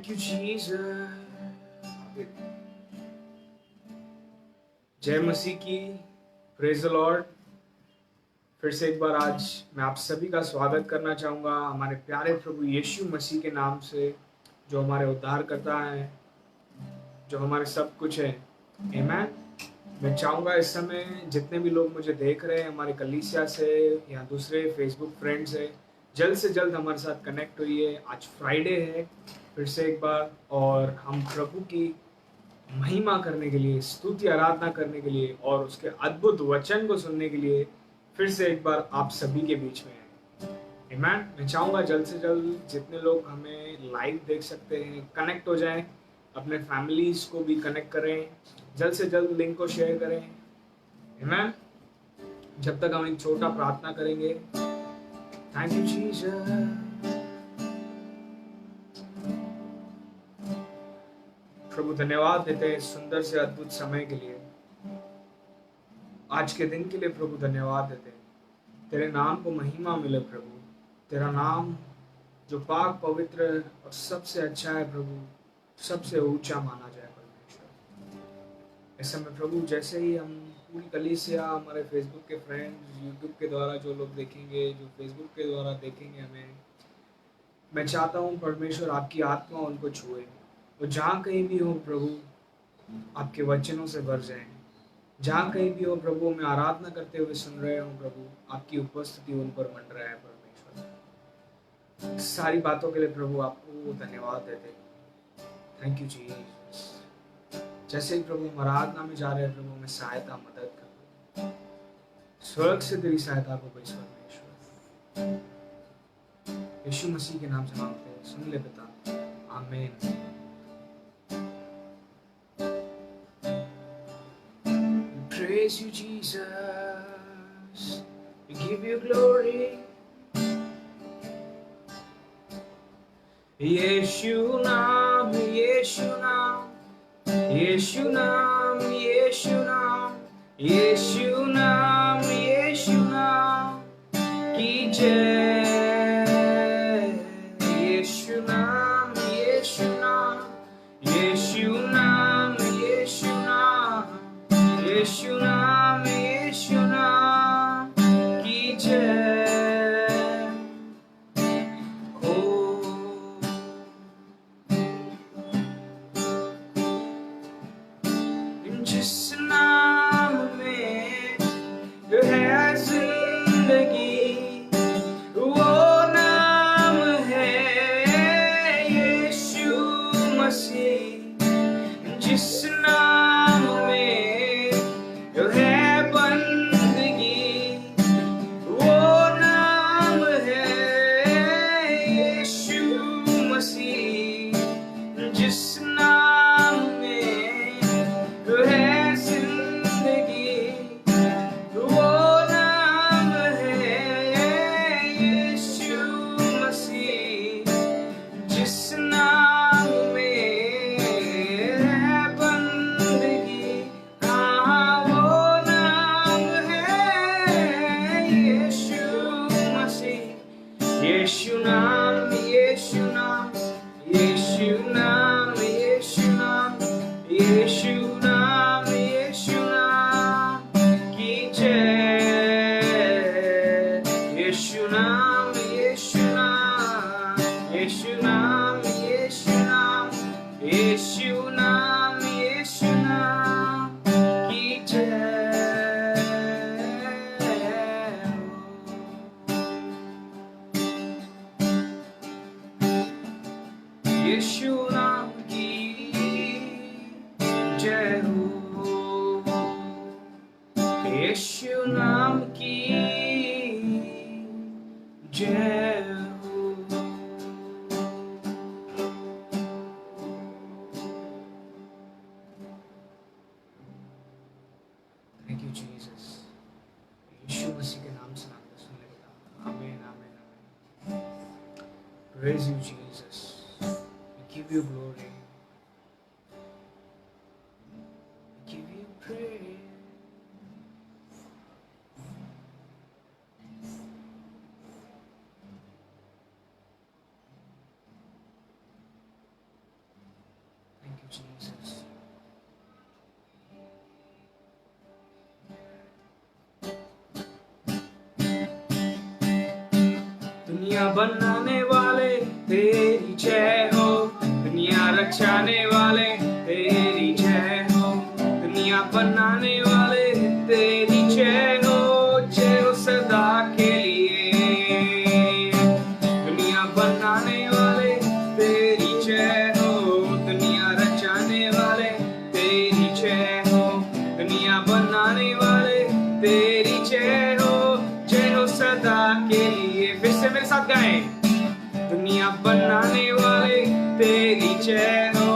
Thank you, Jesus. जय मसीह की, praise the Lord. फिर से एक बार आज मैं आप सभी का स्वागत करना चाहूँगा हमारे प्यारे प्रभु यीशु मसीह के नाम से, जो हमारे उद्धार करता है, जो हमारे सब कुछ है। आमीन। मैं चाहूँगा इस समय जितने भी लोग मुझे देख रहे हैं हमारे कलीसिया से या दूसरे फेसबुक फ्रेंड्स से, जल्द से जल्द हमारे साथ कनेक्ट हुई। आज फ्राइडे है फिर से एक बार, और हम प्रभु की महिमा करने के लिए, स्तुति आराधना करने के लिए और उसके अद्भुत वचन को सुनने के लिए फिर से एक बार आप सभी के बीच में हैं। आमीन। मैं चाहूँगा जल्द से जल्द जितने लोग हमें लाइव देख सकते हैं कनेक्ट हो जाएं, अपने फैमिलीज को भी कनेक्ट करें, जल्द से जल्द लिंक को शेयर करें। आमीन। जब तक हम एक छोटा प्रार्थना करेंगे। Thank you Jesus. प्रभु धन्यवाद देते हैं सुंदर से अद्भुत समय के लिए, आज के दिन के लिए। प्रभु धन्यवाद देते हैं, तेरे नाम को महिमा मिले प्रभु। तेरा नाम जो पाक पवित्र और सबसे अच्छा है प्रभु, सबसे ऊंचा माना जाए परमेश्वर। इस समय प्रभु जैसे ही हम पूरी कलीसिया, हमारे फेसबुक के फ्रेंड्स, यूट्यूब के द्वारा जो लोग देखेंगे, जो फेसबुक के द्वारा देखेंगे हमें, मैं चाहता हूँ परमेश्वर आपकी आत्मा उनको छुए। वो जहाँ कहीं भी हो प्रभु आपके वचनों से भर जाए। जहाँ कहीं भी हो प्रभु मैं आराधना करते हुए सुन रहे हो प्रभु, आपकी उपस्थिति उन पर मंडराए है परमेश्वर। सारी बातों के लिए प्रभु आपको धन्यवाद देते। Thank you Jesus. जैसे ही प्रभु हम आराधना में जा रहे हैं प्रभु, में सहायता मदद कर, स्वर्ग से तेरी सहायता को बस परमेश्वर। यीशु मसीह के नाम से मांगते हैं, सुन ले पिता। आमीन। Praise you, Jesus. We give you glory. Yeshu naam, Yeshu naam, Yeshu naam, Yeshu naam, Yeshu naam, Yeshu naam की जय। Yeshu naam, Yeshu naam, Yeshu naam, Yeshu naam, यीशु नाम, यीशु नाम की जय हो। जिस नाम में है जिंदगी, वो नाम है यीशु मसीह। जिस नाम में है बंदगी, वो नाम है यीशु मसीह। जिस नाम में है जिंदगी, वो नाम है यीशु मसीह। जिस नाम में है बंदगी, यीशु नाम, यीशु नाम, यीशु नाम, यीशु नाम, यीशु नाम, यीशु नाम की जय। यीशु नाम, यीशु नाम, यीशु नाम, यीशु नाम, यीशु नाम, यीशु नाम की जय। यीशु नाम की जय हो। यीशु नाम की जय हो। Thank you Jesus. Yeshu Masih के नाम से नाम सुन लेगा। आमीन, आमीन, आमीन। Praise you Jesus. Give you glory, give you praise. Jesus. दुनिया बनाने वाले तेरी जय हो, दुनिया रचाने वाले तेरी जय हो, दुनिया बनाने वाले तेरी जय हो सदा के लिए। दुनिया बनाने वाले तेरी जय हो, दुनिया रचाने वाले तेरी जय हो, दुनिया बनाने वाले तेरी जय हो सदा के लिए। फिर से मेरे साथ गाएं। दुनिया बनाने वाले तेरी जय हो,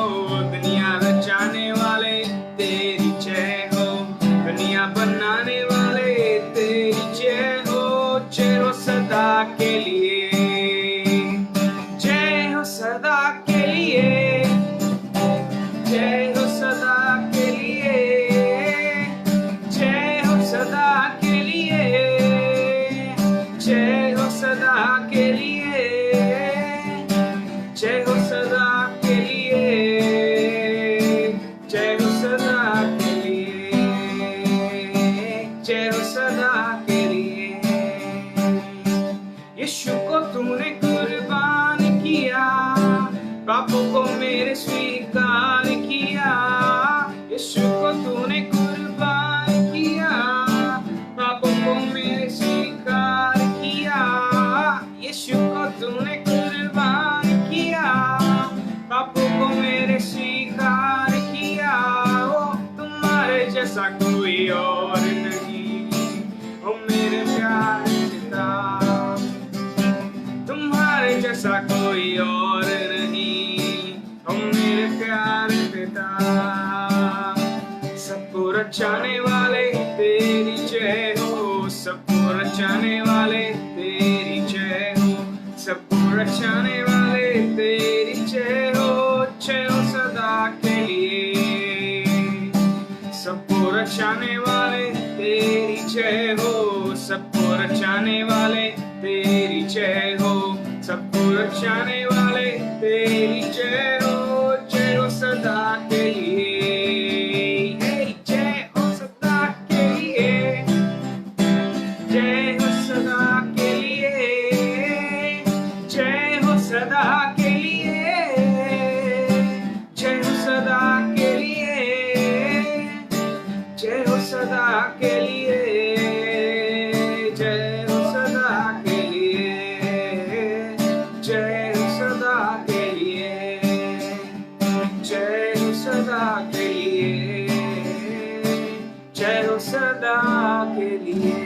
दुनिया रचाने वाले तेरी जय हो, दुनिया बनाने वाले तेरी जय हो सदा के लिए। जय हो सदा के लिए, जय हो सदा के लिए, जय हो सदा के लिए, जय हो सदा के लिए, जय हो सदा के लिए, जय हो सदा के लिए, जय हो सदा के लिए। यीशु को तूने कुर्बान किया, पापों को मेरे स्वीकार किया। यीशु को तूने कुर्बान किया, पापों को मेरे स्वीकार किया। यीशु को तूने कुर्बान किया, पापों को मेरे स्वीकार किया। ओ तुम्हारे जैसा कोई और नहीं, ओ मेरे प्यारे पिता, तुम्हारे जैसा कोई और नहीं, ओ मेरे प्यारे पिता। सबको रचाने वाले तेरी जय हो, सबको रचाने वाले तेरी जय हो, सबको रचाने वाले तेरी जय हो सदा के लिए। सबको रचाने वाले तेरी जय हो, सबको रचाने वाले तेरी जय हो, सबको रचाने वाले तेरी जय हो सदा के लिए। जय हो सदा के लिए, जय हो सदा के लिए, जय हो सदा के लिए, जय हो सदा के लिए, जय हो सदा के लिए, जय हो सदा के लिए, जय हो सदा के लिए, जय हो सदा के लिए, जय हो सदा के लिए।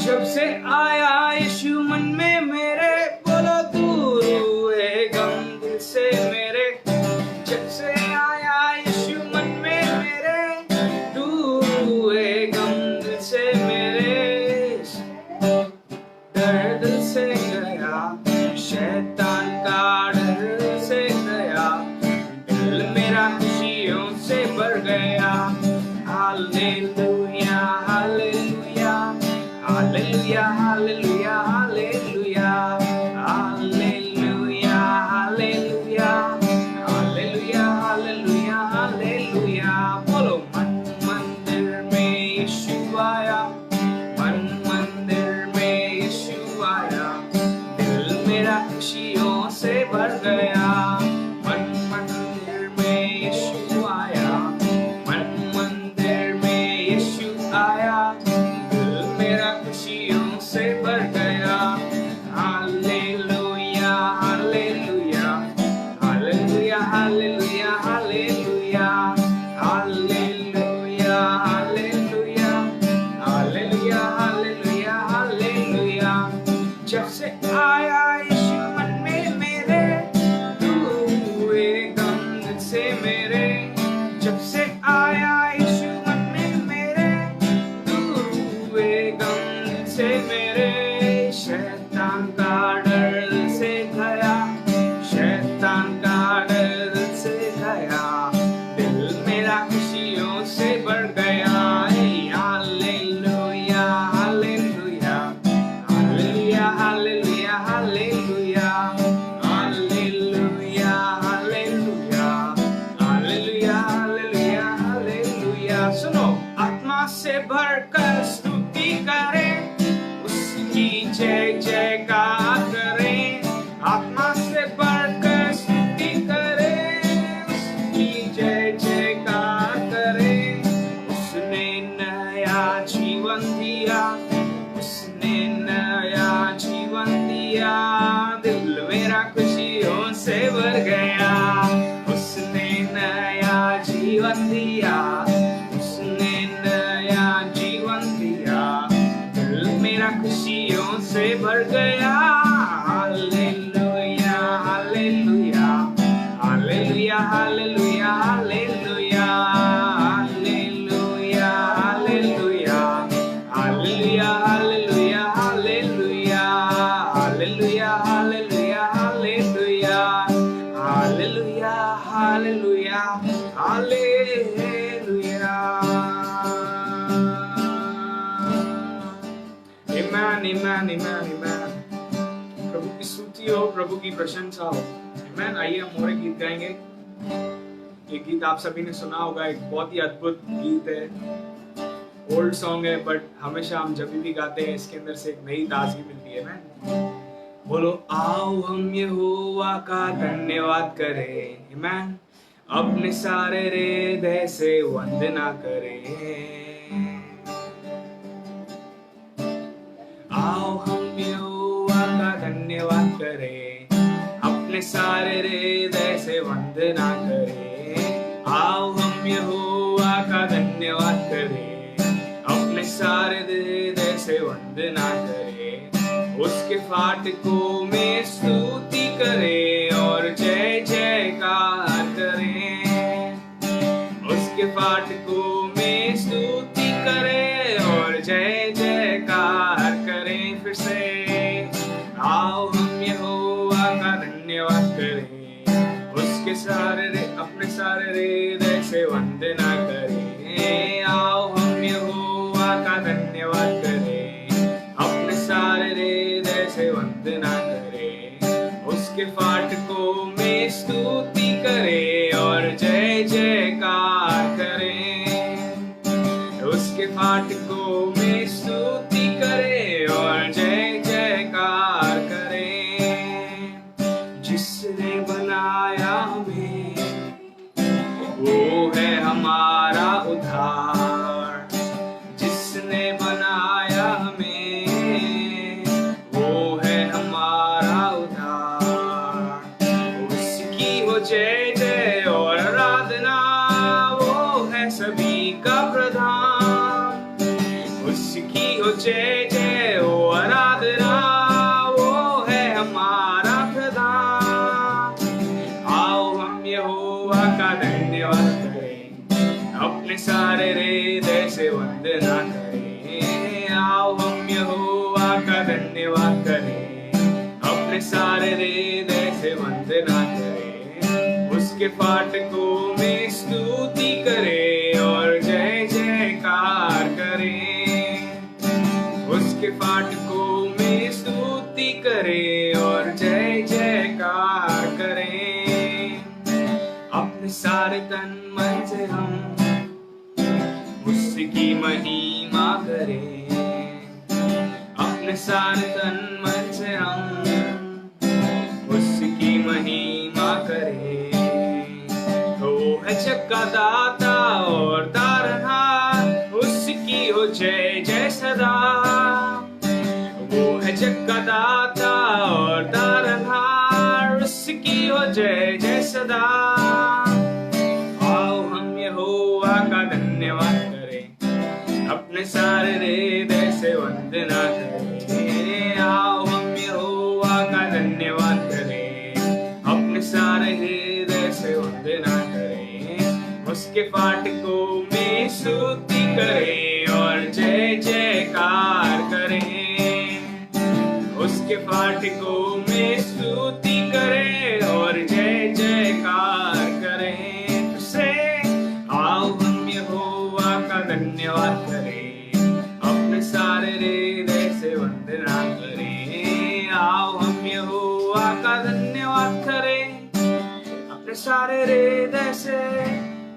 जब से आया यीशु मन में मेरे, बोलो दूर हुए गम दिल से मेरे। जब से आया यीशु मन में मेरे, दूर हुए गम दिल से मेरे। डर दिल से गया, शैतान का डर से गया, दिल मेरा खुशियों से भर गया। Hallelujah hallelujah hallelujah hallelujah hallelujah hallelujah hallelujah hallelujah hallelujah hallelujah. बोलो मन मंदिर में यीशु आया, मन मंदिर में यीशु आया, दिल मेरा खुशियों से भर गया। मन मंदिर में यीशु आया, मन मंदिर में यीशु आया, खुशियों से भर गया। Hallelujah hallelujah hallelujah hallelujah hallelujah hallelujah hallelujah hallelujah hallelujah hallelujah. जब से आया यीशु मन में मेरे, दूर हुए गम से मेरे। जब से आया यीशु मन में मेरे, दूर हुए गम से मेरे। शैतान का डर से गया, शैतान का डर से गया, दिल मेरा खुशियों से भर गया। हालेलुया हालेलुया जीवन दिया, उसने नया जीवन दिया, दिल मेरा खुशियों से भर गया। Hallelujah hallelujah hallelujah hallelujah hallelujah hallelujah hallelujah hallelujah hallelujah hallelujah hallelujah hallelujah hallelujah hallelujah hallelujah hallelujah. Amen, amen, amen, amen. प्रभु की स्तुति हो, प्रभु की प्रशंसा हो। Amen. आइए हम और एक गीत गाएंगे। ये गीत आप सभी ने सुना होगा, एक बहुत ही अद्भुत गीत है, ओल्ड सॉन्ग है, बट हमेशा हम जब भी गाते हैं इसके अंदर से एक नई ताजगी मिलती है। Amen. बोलो आओ हम यहोवा का धन्यवाद करें। Amen. अपने सारे हृदय से वंदना करें। आओ हम यहोवा का धन्यवाद करें, अपने सारे हृदय से वंदना करें। आओ हम यहोवा का धन्यवाद करें, अपने सारे हृदय से वंदना करें। उसके फाटकों में स्तुति करें और जय जयकार करें। उसके फाटकों में स्तुति करें और जय जयकार करें। फिर से आओ हम यहोवा का धन्यवाद करें, उसके अपने सारे हृदय से वंदना करें। आओ हम यहोवा का धन्यवाद करें, अपने सारे हृदय से वंदना करें। उसके फाटकों में स्तुति करें और जय जयकार करें। उसके फाटकों में स्तुति करें और जय जयकार करें। जिसने बनाया हमें वो है हमारा उद्धार। जिसने बनाया हमें वो है हमारा उद्धार। उसकी हो जय जय और आराधना, वो है सभी का प्रधान। उसकी हो जय जय और आराधना, वो है हमारा प्रधान। आओ हम यहोवा का धन्यवाद करें, अपने सारे हृदय से वंदना करें। आओ हम यहोवा का धन्यवाद करें, अपने सारे हृदय से वंदना करें। उसके फाटकों में स्तुति करें और जय जयकार करें। उसके फाटकों में स्तुति करें और जय जयकार करें। अपने सारे तन मन से हम उसकी महिमा करें। अपने सारे तन मन से हम उसकी महिमा करें। वो है जग का दाता और तारनहार, उसकी हो जय जय सदा। वो है जग का दाता और तारनहार, उसकी हो जय जय सदा। आओ हम यहोवा का धन्यवाद करें, अपने सारे हृदय से वंदना करें। आओ हम यहोवा का धन्यवाद करें, अपने सारे हृदय से वंदना करें। उसके फाटकों में स्तुति करें और जय जयकार करें। उसके फाटकों में स्तुति करें और जय जयकार करें। से आओ हम यहोवा का धन्यवाद करें, अपने सारे हृदय से वंदना करें। आओ हम यहोवा का धन्यवाद करें, अपने सारे हृदय से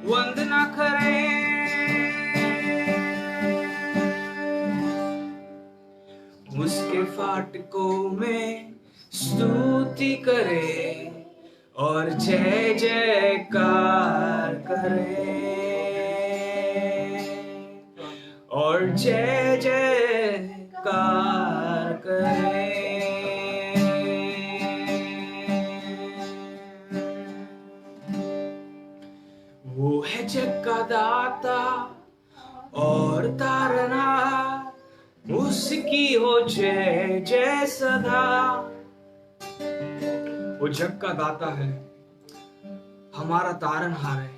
वंदना करें। उसके फाटकों में स्तुति करें और जय जयकार करें और जय जयकार करें। वो है जग का दाता और तारनहार, उसकी हो जय जय सदा। वो जग का दाता है, हमारा तारनहार है।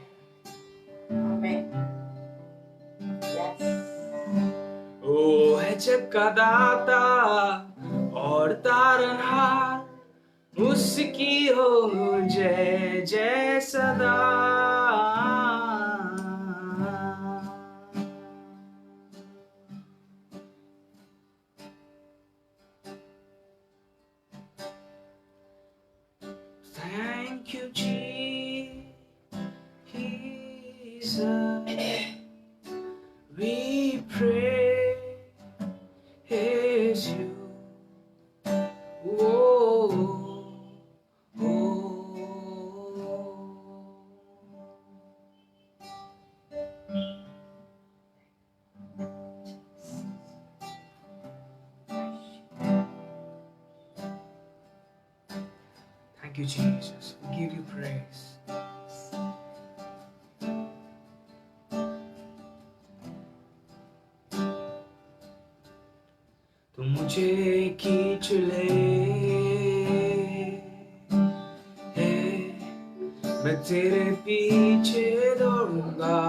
वो है जग का दाता और तारनहार, उसकी हो जय जय सदा। Thank you, Jesus. We praise you. Oh, oh. Thank you, Jesus. We give you praise. तू मुझे खींच ले, मैं तेरे पीछे दौड़ूंगा।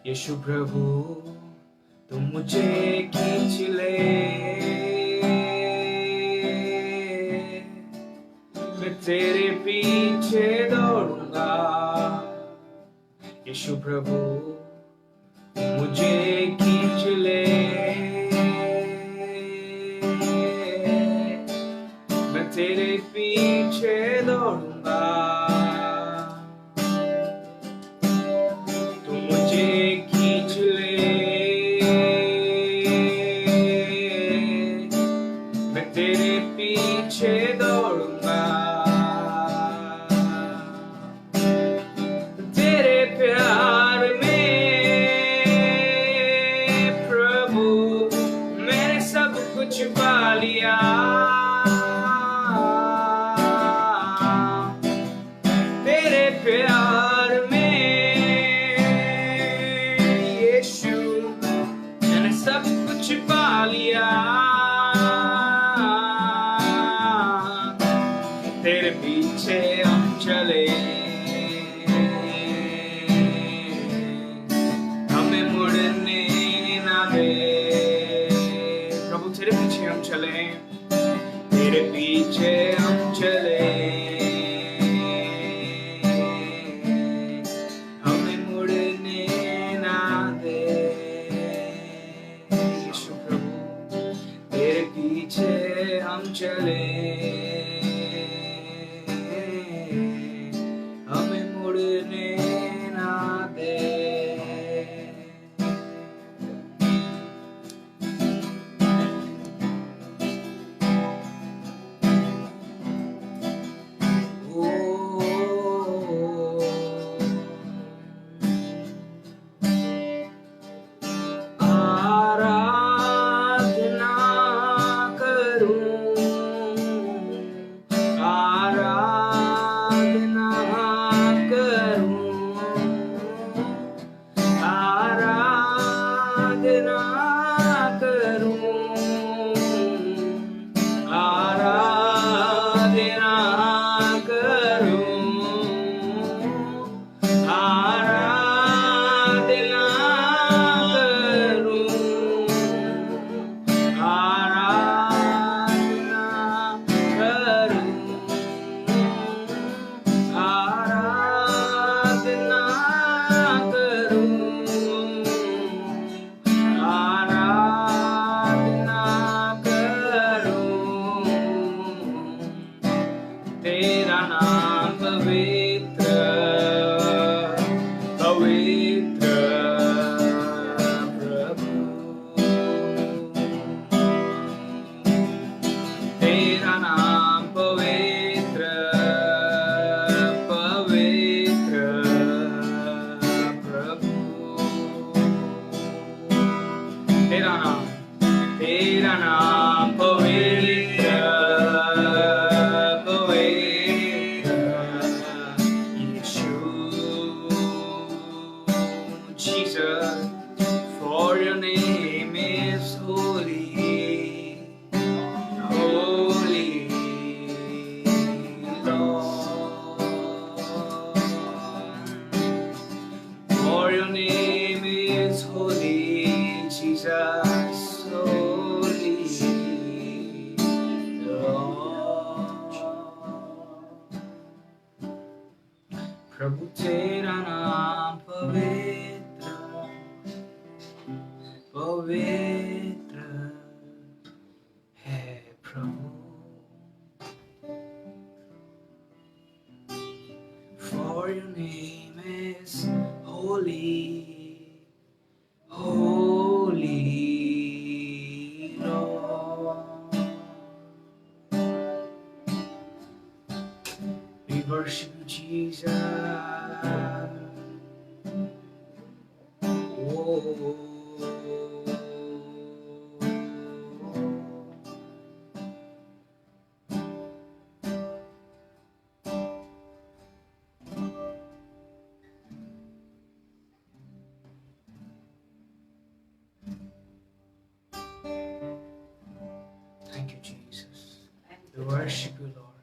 यीशु प्रभु तू मुझे खींच ले, मैं तेरे पीछे दौड़ूंगा। यीशु प्रभु मुझे खींच ले, मैं तेरे पीछे दौड़ूंगा। तू मुझे खींच ले, मैं तेरे पीछे दौड़ूंगा। तेरे प्यार में प्रभु मैंने सब कुछ पा लिया। तेरे प्यार में यीशु मैंने सब कुछ पा लिया। तेरे पीछे हम चले, हमें मुड़ने ना दे। प्रभु तेरे पीछे हम चले, तेरे पीछे हम चले, हमें मुड़ने ना दे। यीशु प्रभु तेरे पीछे हम चले, हमें मुड़ने ना दे। आराधना करूं, आराधना करूं, your name is holy, Jesus, holy Lord. प्रभु तेरा नाम पवित्र पवित्र है प्रभु। For your name is holy, holy Lord. We worship you, Jesus. Oh. Thank you, Jesus. We worship you, Lord.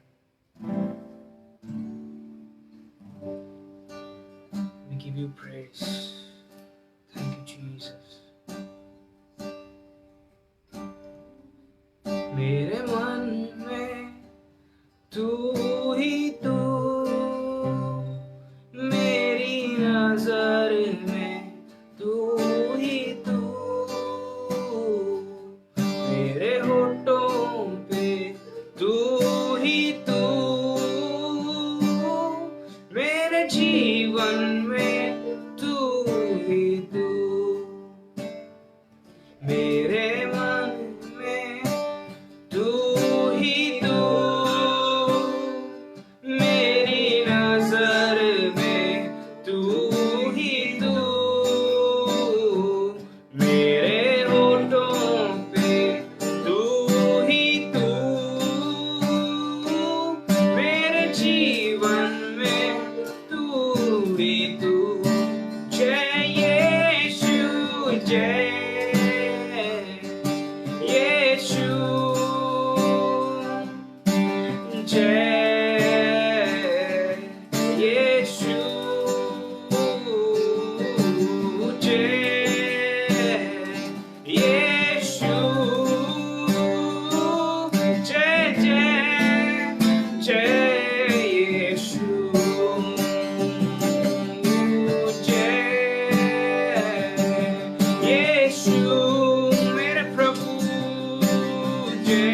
We give you praise. Thank you, Jesus. मेरे मन में तू ही तू, मेरी नजर में तू ही तू, मेरे होठों पे तू ही तू, मेरे जीवन में तू ही तू, मेरे मन में तू ही तू, मेरी नजर में तू ही तू, मेरे होठों पे तू ही तू, मेरे जीवन में तू ही तू। जय यीशु, जय यीशु, जय यीशु, जय यीशु, जय जय जय यीशु, जय यीशु मेरे प्रभु, जय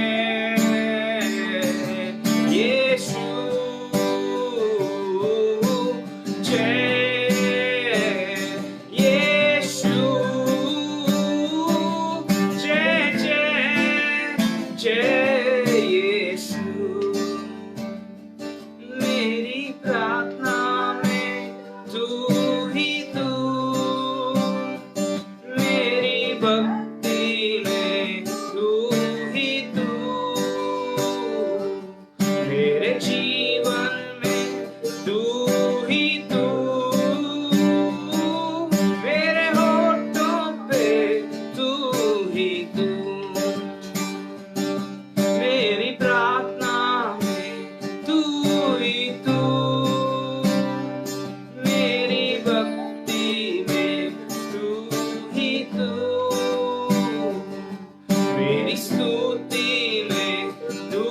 यीशु, जय यीशु, जय जय जय यीशु। मेरी प्रार्थना में तू ही तू, मेरी भक्ति में तू ही तू, मेरे जीवन में तू ही तू, मेरे होठों पे तू ही तू, मेरी प्रार्थना में तू ही तू, मेरी भक्ति में तू ही तू, मेरी स्तुति में तू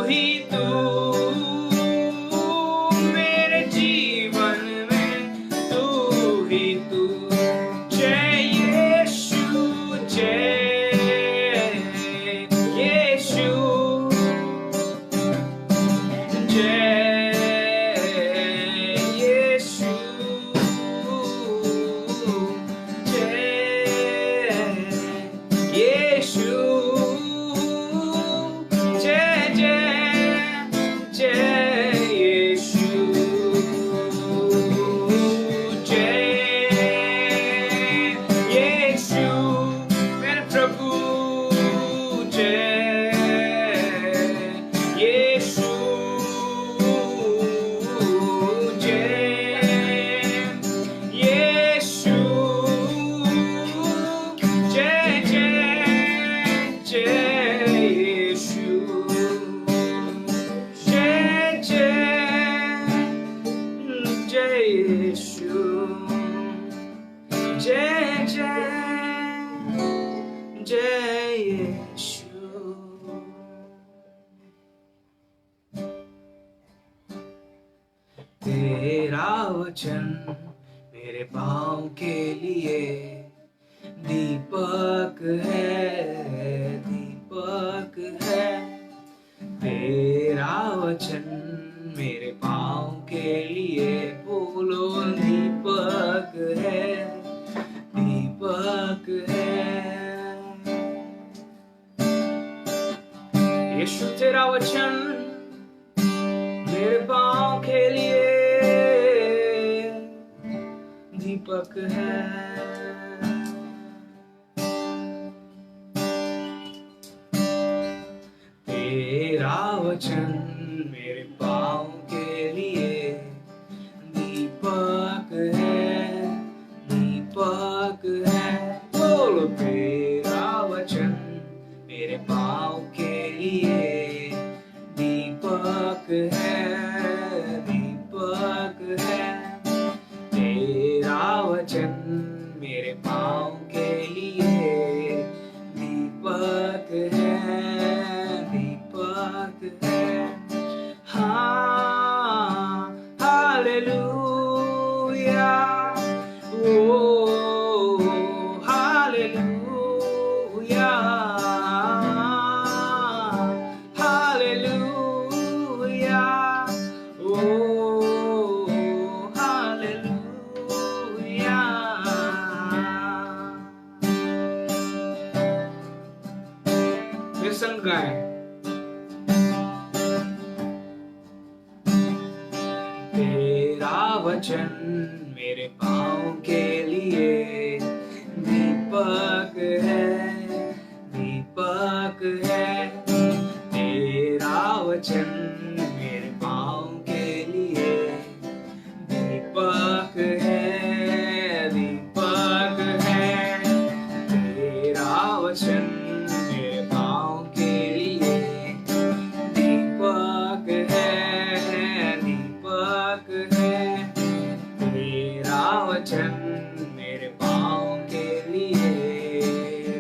ही तू, मेरे जीवन में तू ही तू। जय यीशु, जय यीशु, जय यीशु, जय यीशु, जय जय जय यीशु, जय यीशु मेरे प्रभु, जय यीशु, जय यीशु, जय जय जय यीशु, जय जय जय यीशु। जय जय जय यीशु। तेरा वचन मेरे पाँव के लिए दीपक है, दीपक है। तेरा वचन मेरे पाँव के लिए बोलो दीपक है, दीपक है। यीशु तेरा वचन मेरे पाँव के लिए दीपक है। तेरा वचन मेरे पाँव के लिए दीपक है, दीपक है। बोलो तेरा वचन मेरे पाँव के लिए दीपक है, दीपक है। तेरा वचन मेरे पाँव के लिए दीपक है, दीपक है। हाँ, हालेलुया, ओ हालेलुया, हालेलुया, ओ हालेलुया। फिर संग गाएं। तेरा वचन मेरे पाँव के लिए दीपक है, दीपक है। तेरा वचन मेरे पाँव के लिए दीपक है, दीपक है। तेरा वचन मेरे पाँव के लिए दीपक है, दीपक है। तेरा वचन मेरे पाँव के लिए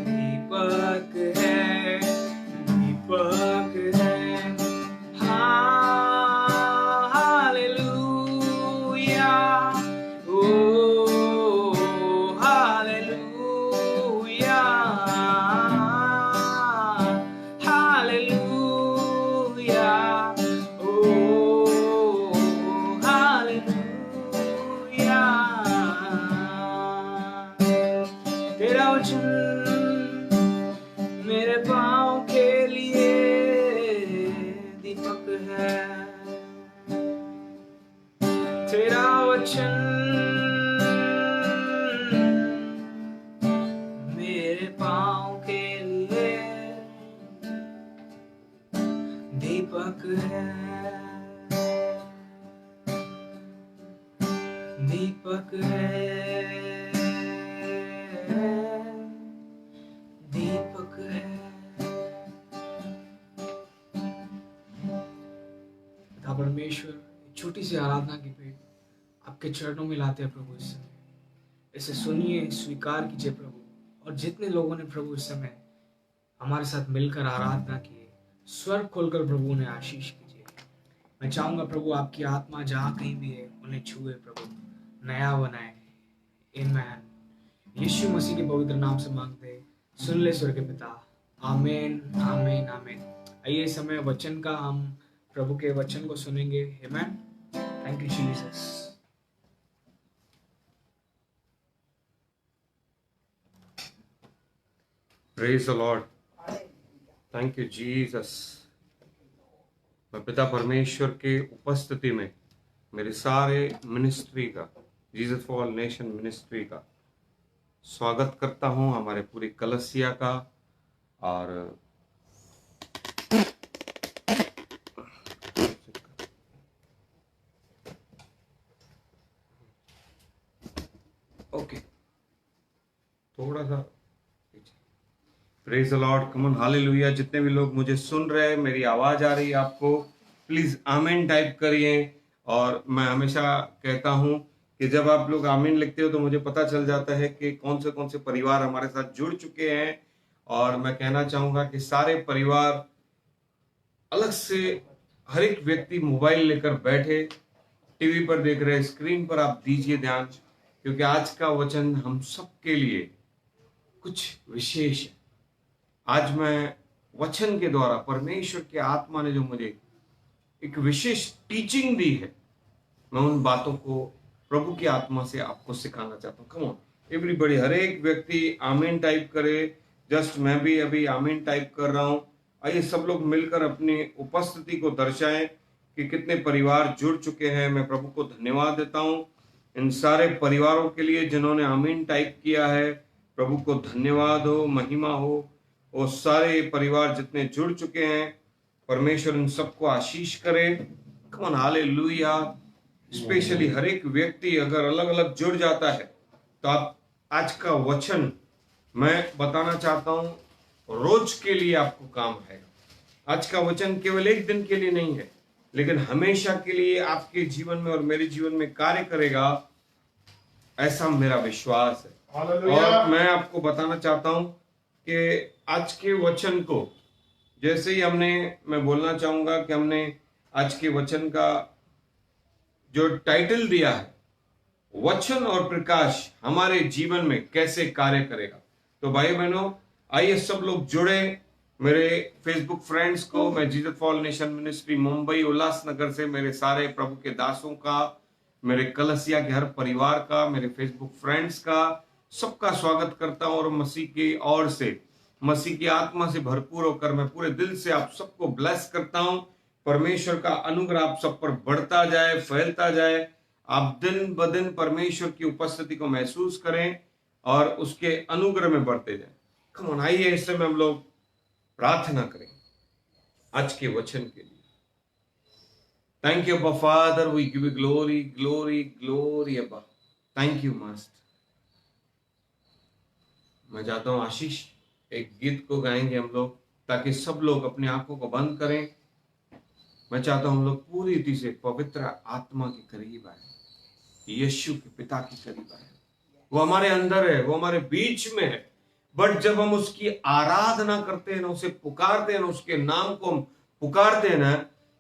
दीपक है, दीपक है। हाँ, हालेलुया, ओ हालेलुया, हालेलुया, ओ हालेलुया। तेरा वचन मेरे पाँव के लिए दीपक है। तेरा वचन मेरे पाँव के लिए दीपक है, दीपक है, दीपक है। पिता परमेश्वर, छोटी सी आराधना की भेंट आपके चरणों में लाते हैं प्रभु। इस समय इसे सुनिए, स्वीकार कीजिए प्रभु। और जितने लोगों ने प्रभु इस समय हमारे साथ मिलकर आराधना की, स्वर खोलकर प्रभु उन्हें आशीष कीजिए। मैं चाहूंगा प्रभु आपकी आत्मा जहाँ कहीं भी है उन्हें छुए प्रभु, नया बनाए। आमीन। यीशु मसीह के पवित्र नाम से मांगते, सुन ले स्वर्ग के पिता। आमीन, आमीन, आमीन। आइए इस समय वचन का हम प्रभु के वचन को सुनेंगे। आमीन। Thank you Jesus. Praise the Lord. Thank you Jesus. मैं पिता परमेश्वर के उपस्थिति में मेरे सारे मिनिस्ट्री का, Jesus for all nation ministry का स्वागत करता हूं, हमारे पूरी कलसिया का। और ओके, थोड़ा सा praise the lord, come on, hallelujah. जितने भी लोग मुझे सुन रहे हैं, मेरी आवाज आ रही है आपको, प्लीज आमीन टाइप करिए। और मैं हमेशा कहता हूं कि जब आप लोग आमीन लिखते हो तो मुझे पता चल जाता है कि कौन से परिवार हमारे साथ जुड़ चुके हैं। और मैं कहना चाहूंगा कि सारे परिवार अलग से, हर एक व्यक्ति मोबाइल लेकर बैठे टीवी पर देख रहे, स्क्रीन पर आप दीजिए ध्यान, क्योंकि आज का वचन हम सबके लिए कुछ विशेष है। आज मैं वचन के द्वारा परमेश्वर की आत्मा ने जो मुझे एक विशेष टीचिंग दी है, मैं उन बातों को प्रभु की आत्मा से आपको सिखाना चाहता हूँ। कम ऑन एवरीबॉडी, हर एक व्यक्ति आमीन टाइप करे। जस्ट मैं भी अभी आमीन टाइप कर रहा हूं। आइए सब लोग मिलकर अपनी उपस्थिति को दर्शाएं कि कितने परिवार जुड़ चुके हैं। मैं प्रभु को धन्यवाद देता हूं इन सारे परिवारों के लिए जिन्होंने आमीन टाइप किया है। प्रभु को धन्यवाद हो, महिमा हो। और सारे परिवार जितने जुड़ चुके हैं, परमेश्वर इन सबको आशीष करे। कम ऑन, हालेलुया। स्पेशली हर एक व्यक्ति अगर अलग अलग जुड़ जाता है तो आप आज का वचन मैं बताना चाहता हूं, रोज के लिए आपको काम है। आज का वचन केवल एक दिन के लिए नहीं है, लेकिन हमेशा के लिए आपके जीवन में और मेरे जीवन में कार्य करेगा, ऐसा मेरा विश्वास है। और मैं आपको बताना चाहता हूं कि आज के वचन को जैसे ही मैं बोलना चाहूंगा कि हमने आज के वचन का जो टाइटल दिया है, वचन और प्रकाश हमारे जीवन में कैसे कार्य करेगा। तो भाई बहनों, आइए सब लोग जुड़े। मेरे फेसबुक फ्रेंड्स को मैं Jesus fall nation ministry Mumbai Ulhasnagar से मेरे सारे प्रभु के दासों का, मेरे कलसिया के हर परिवार का, मेरे फेसबुक फ्रेंड्स का, सबका स्वागत करता हूं। और मसीह की ओर से, मसीह की आत्मा से भरपूर होकर मैं पूरे दिल से आप सबको ब्लेस करता हूं। परमेश्वर का अनुग्रह आप सब पर बढ़ता जाए, फैलता जाए। आप दिन ब दिन परमेश्वर की उपस्थिति को महसूस करें और उसके अनुग्रह में बढ़ते जाएं। कम ऑन, आइए इस समय हम लोग प्रार्थना करें आज के वचन के लिए। थैंक यू अब्बा father, we give you glory glory glory अब्बा। Thank you master. मैं चाहता हूं आशीष एक गीत को गाएंगे हम लोग, ताकि सब लोग अपनी आंखों को बंद करें। मैं चाहता हूं हम लोग पूरी रीति से पवित्र आत्मा के करीब आए, यीशु के पिता के करीब आए। वो हमारे अंदर है, वो हमारे बीच में है। बट जब हम उसकी आराधना करते हैं ना, उसे पुकारते हैं ना, उसके नाम को हम पुकारते हैं ना,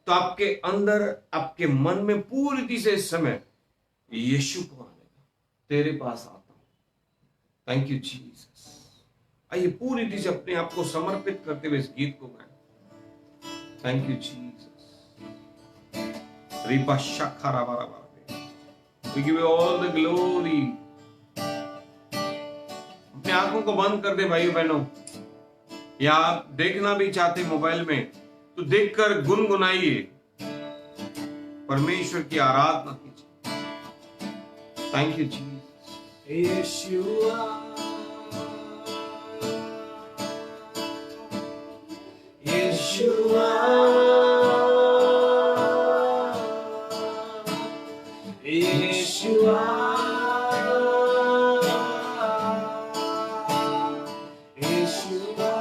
तो आपके अंदर, आपके मन में पूरी रीति से इस समय यीशु को आएगा, तेरे पास आता हूं। Thank you Jesus. आइए पूरी रीति से अपने आप को समर्पित करते हुए इस गीत को गाएं। Thank you Jesus. रिपा शखरा बारा, we give you all the glory। अपने आंखों को बंद कर दे भाइयों बहनों, या आप देखना भी चाहते मोबाइल में तो देखकर गुनगुनाइए, परमेश्वर की आराधना कीजिए। Thank you Jesus. यीशुआ यीशुआ यीशुआ यीशुआ,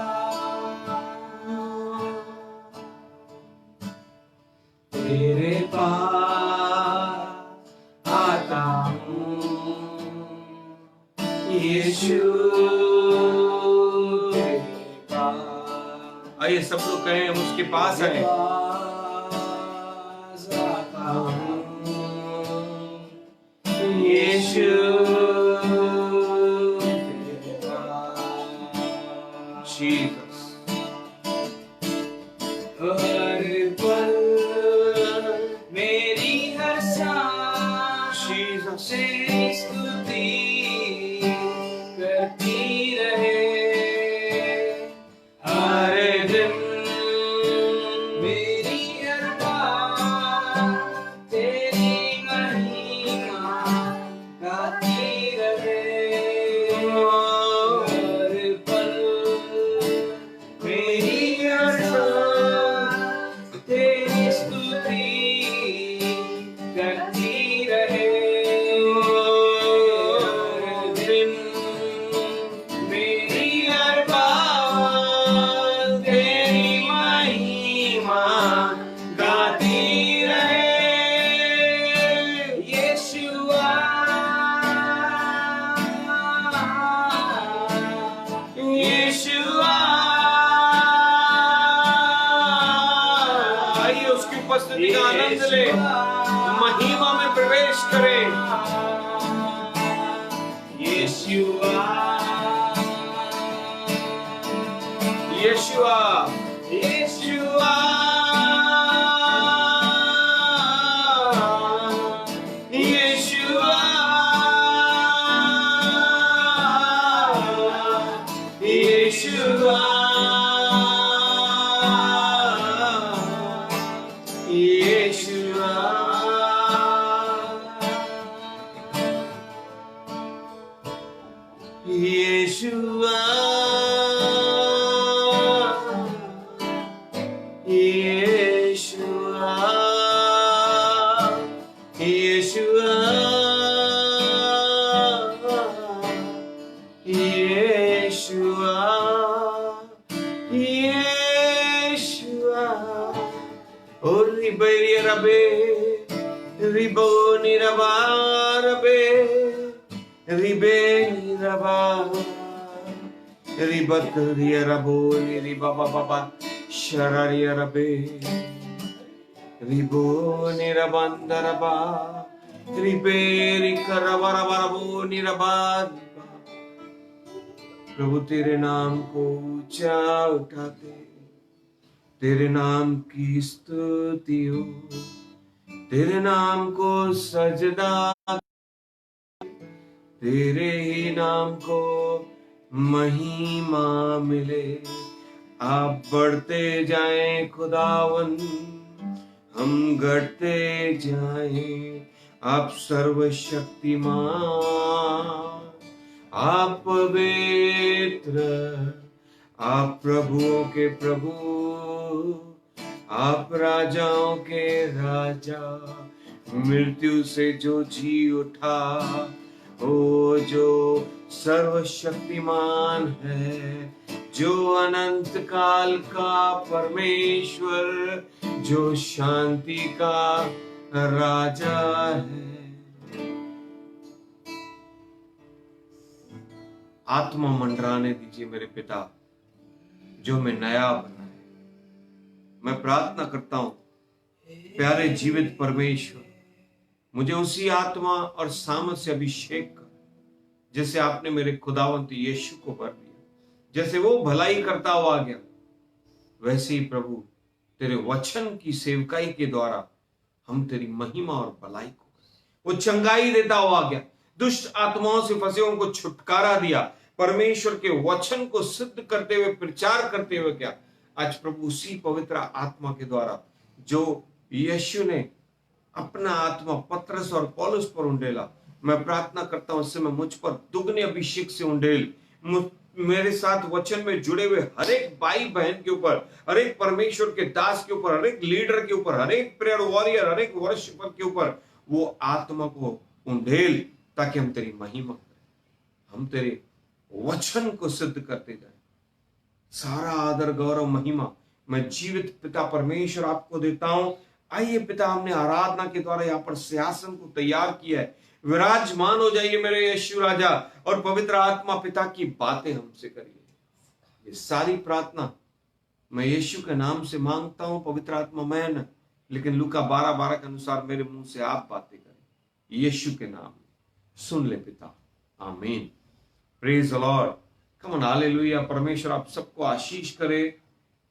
तेरे पास आता हूँ यीशु, तेरे पास। आइए सब लोग कहें, हम उसके पास आए। मिले, महिमा में प्रवेश करे। यीशुआ, यीशुआ, यीशुआ, यीशुआ, यीशुआ, यीशुआ, यीशुआ, यीशुआ, यीशुआ, यीशुआ। और रिबेरी रबे, रिबोनी रबा रबे, रिबेनी रबा, रिबत रिया रबोनी रिबा बाबा शरारिया रबे, रिबोनी रबंद रबा, रिबेरी करबा रबा रबोनी रबा। प्रभु तेरे नाम को ऊंचा उठाते, तेरे नाम की स्तुति हो, तेरे नाम को सजदा, तेरे ही नाम को महिमा मिले। आप बढ़ते जाएं खुदावन, हम घटते जाएं। आप सर्वशक्तिमान, आप पवित्र, आप प्रभुओं के प्रभु, आप राजाओं के राजा। मृत्यु से जो जी उठा, ओ जो सर्वशक्तिमान है, जो अनंत काल का परमेश्वर, जो शांति का राजा है। आत्मा मंडराने दीजिए मेरे पिता, जो मैं नया बना है। मैं प्रार्थना करता हूं प्यारे जीवित परमेश्वर, मुझे उसी आत्मा और सामर्थ से अभिषेक कर, जैसे आपने मेरे खुदावंत यीशु को भर दिया। जैसे वो भलाई करता हुआ गया, वैसे ही प्रभु तेरे वचन की सेवकाई के द्वारा हम तेरी महिमा और भलाई को, वो चंगाई देता हुआ गया, दुष्ट आत्माओं से फंसे उनको छुटकारा दिया, परमेश्वर के वचन को सिद्ध करते हुए, प्रचार करते हुए क्या आज प्रभु उसी पवित्र आत्मा के द्वारा जो यीशु ने अपना आत्मा पतरस और पौलुस पर उंडेला, मैं प्रार्थना करता हूं उससे मैं मुझ पर दुगने अभिषेक से उंडेल, मेरे साथ वचन में जुड़े हुए हर एक भाई बहन के ऊपर, हर एक परमेश्वर के दास के ऊपर, हर एक लीडर के ऊपर, हर एक प्रेयर वॉरियर, हर एक वर्शिपर के ऊपर वो आत्मा को उंडेल, ताकि हम तेरी महिमा करें, हम तेरे वचन को सिद्ध करते जाए। सारा आदर गौरव महिमा मैं जीवित पिता परमेश्वर आपको देता हूं। आइए पिता, हमने आराधना के द्वारा यहाँ पर सिंहासन को तैयार किया है, विराजमान हो जाइए मेरे यीशु राजा, और पवित्र आत्मा पिता की बातें हमसे करिए। ये सारी प्रार्थना मैं यीशु के नाम से मांगता हूं, पवित्र आत्मा मैं न, लेकिन लूका 12:12 के अनुसार मेरे मुंह से आप बातें करें, यीशु के नाम में सुन ले पिता, आमीन। Praise the lord, come on, hallelujah. परमेश्वर आप सबको आशीष करे,